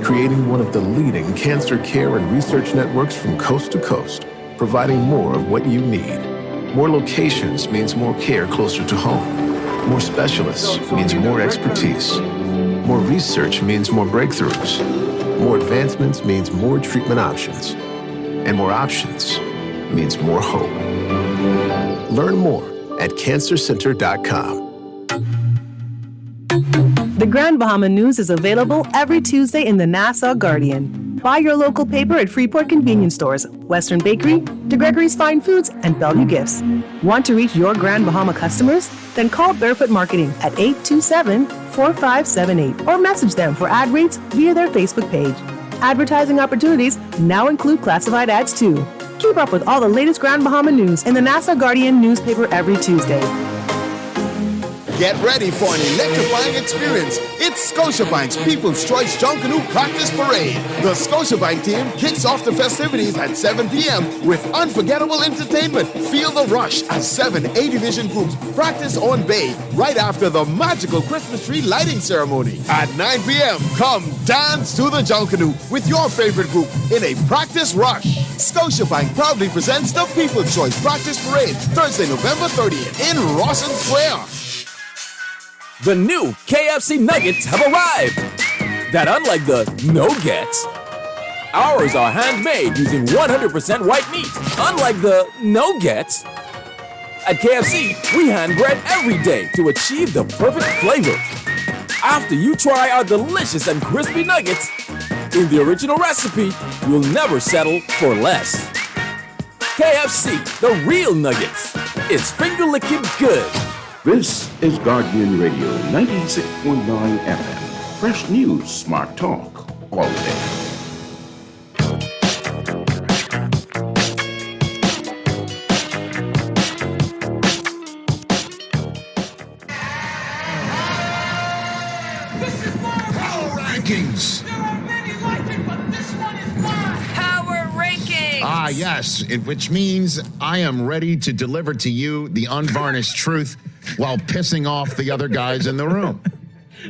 creating one of the leading cancer care and research networks from coast to coast, providing more of what you need. More locations means more care closer to home. More specialists means more expertise. More research means more breakthroughs. More advancements means more treatment options. And more options means more hope. Learn more at cancercenter.com. The Grand Bahama News is available every Tuesday in the Nassau Guardian. Buy your local paper at Freeport convenience stores, Western Bakery, DeGregory's Fine Foods, and Bellevue Gifts. Want to reach your Grand Bahama customers? Then call Barefoot Marketing at 827-4578 or message them for ad rates via their Facebook page. Advertising opportunities now include classified ads too. Keep up with all the latest Grand Bahama news in the Nassau Guardian newspaper every Tuesday. Get ready for an electrifying experience. It's Scotiabank's People's Choice Junkanoo Practice Parade. The Scotiabank team kicks off the festivities at 7 p.m. with unforgettable entertainment. Feel the rush as 7 A-Division groups practice on bay right after the magical Christmas tree lighting ceremony. At 9 p.m., come dance to the Junkanoo with your favorite group in a practice rush. Scotiabank proudly presents the People's Choice Practice Parade Thursday, November 30th in Rawson Square. The new KFC nuggets have arrived. That unlike the no-gets, ours are handmade using 100% white meat. Unlike the no-gets, at KFC, we hand bread every day to achieve the perfect flavor. After you try our delicious and crispy nuggets, in the original recipe, you'll never settle for less. KFC, the real nuggets. It's finger-licking good. This is Guardian Radio 96.9 FM. Fresh news, smart talk, all day. Power Rankings. Power Rankings. Ah, yes, which means I am ready to deliver to you the unvarnished truth while pissing off the other guys in the room.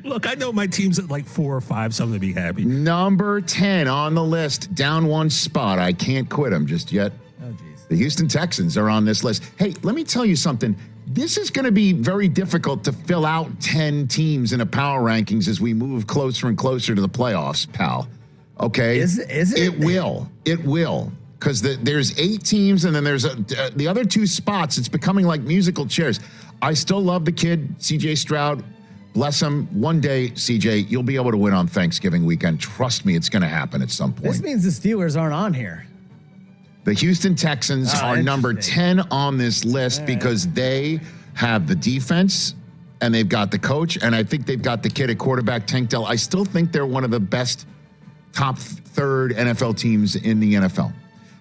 Look, I know my team's at like 4 or 5, so I'm going to be happy. Number 10 on the list, down one spot. I can't quit them just yet. Oh, geez. The Houston Texans are on this list. Hey, let me tell you something. This is going to be very difficult to fill out 10 teams in a power rankings as we move closer and closer to the playoffs, pal. Okay? Is it? It will. It will. Because there's 8 teams, and then there's the other 2 spots. It's becoming like musical chairs. I still love the kid, C.J. Stroud. Bless him. One day, C.J., you'll be able to win on Thanksgiving weekend. Trust me, it's going to happen at some point. This means the Steelers aren't on here. The Houston Texans are number 10 on this list because they have the defense and they've got the coach, and I think they've got the kid at quarterback, Tank Dell. I still think they're one of the best top third NFL teams in the NFL.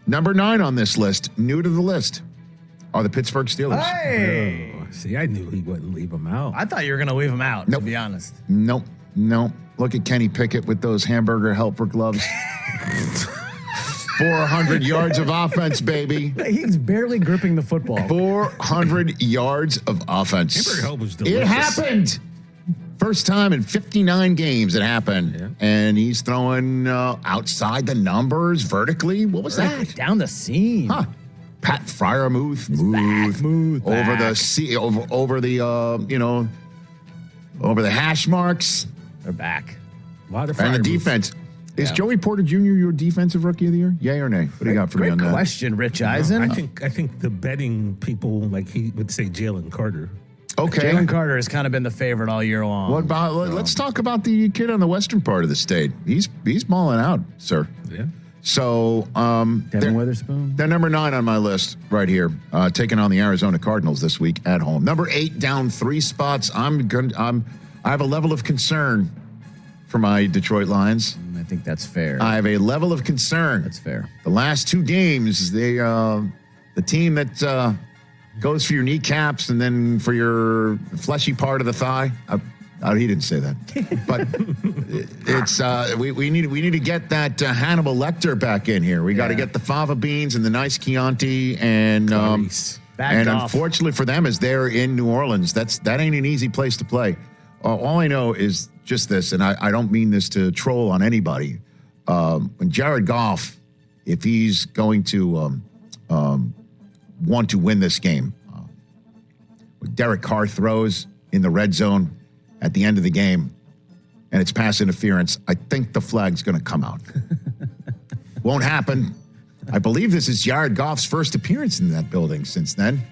Number 9 on this list, new to the list, are the Pittsburgh Steelers. Hey! Oh, see, I knew he wouldn't leave him out. I thought you were going to leave him out, to be honest. Nope. Look at Kenny Pickett with those hamburger helper gloves. 400 yards of offense, baby. He's barely gripping the football. 400 yards of offense. Hamburger helper was delicious. It happened. First time in 59 games it happened. Yeah. And he's throwing outside the numbers vertically. What was that? Down the seam. Huh. Pat Freiermuth over the hash marks. They're back. And the defense. Is Joey Porter Jr. your defensive rookie of the year? Yay or nay? What do you got for me on that? Great question, Rich Eisen. I think the betting people, like he would say Jalen Carter. Okay. Jalen Carter has kind of been the favorite all year long. What about? Let's talk about the kid on the western part of the state. He's balling out, sir. Yeah. So Devin Witherspoon. They're number 9 on my list right here, taking on the Arizona Cardinals this week at home. Number 8, down 3 spots. I have a level of concern for my Detroit Lions. I think that's fair. I have a level of concern. That's fair. The last 2 games, the team that goes for your kneecaps and then for your fleshy part of the thigh. He didn't say that, but it's we need to get that Hannibal Lecter back in here. We got to get the fava beans and the nice Chianti and unfortunately for them, as they're in New Orleans, that ain't an easy place to play. All I know is just this, and I don't mean this to troll on anybody. When Jared Goff, if he's going to want to win this game, when Derek Carr throws in the red zone at the end of the game, and it's pass interference, I think the flag's going to come out. Won't happen. I believe this is Jared Goff's first appearance in that building since then.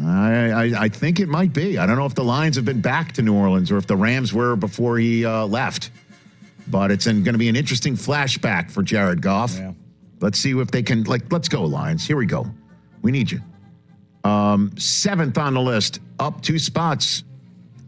I think it might be. I don't know if the Lions have been back to New Orleans or if the Rams were before he left. But it's going to be an interesting flashback for Jared Goff. Yeah. Let's see if they can, let's go, Lions. Here we go. We need you. 7th on the list, up 2 spots,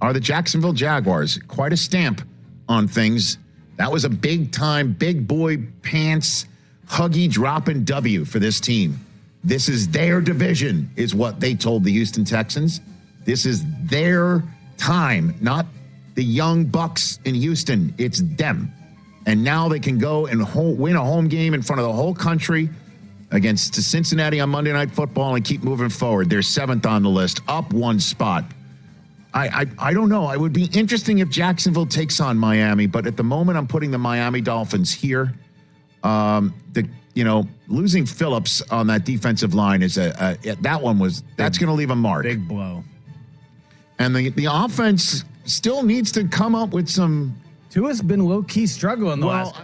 are the Jacksonville Jaguars. Quite a stamp on things. That was a big-time, big boy pants, huggy dropping W for this team. This is their division, is what they told the Houston Texans. This is their time, not the young Bucks in Houston. It's them. And now they can go and win a home game in front of the whole country against Cincinnati on Monday Night Football and keep moving forward. They're 7th on the list, up 1 spot. I don't know. It would be interesting if Jacksonville takes on Miami, but at the moment I'm putting the Miami Dolphins here. Losing Phillips on that defensive line is that's going to leave a mark. Big blow. And the offense still needs to come up with some. Tua's been low-key struggling the last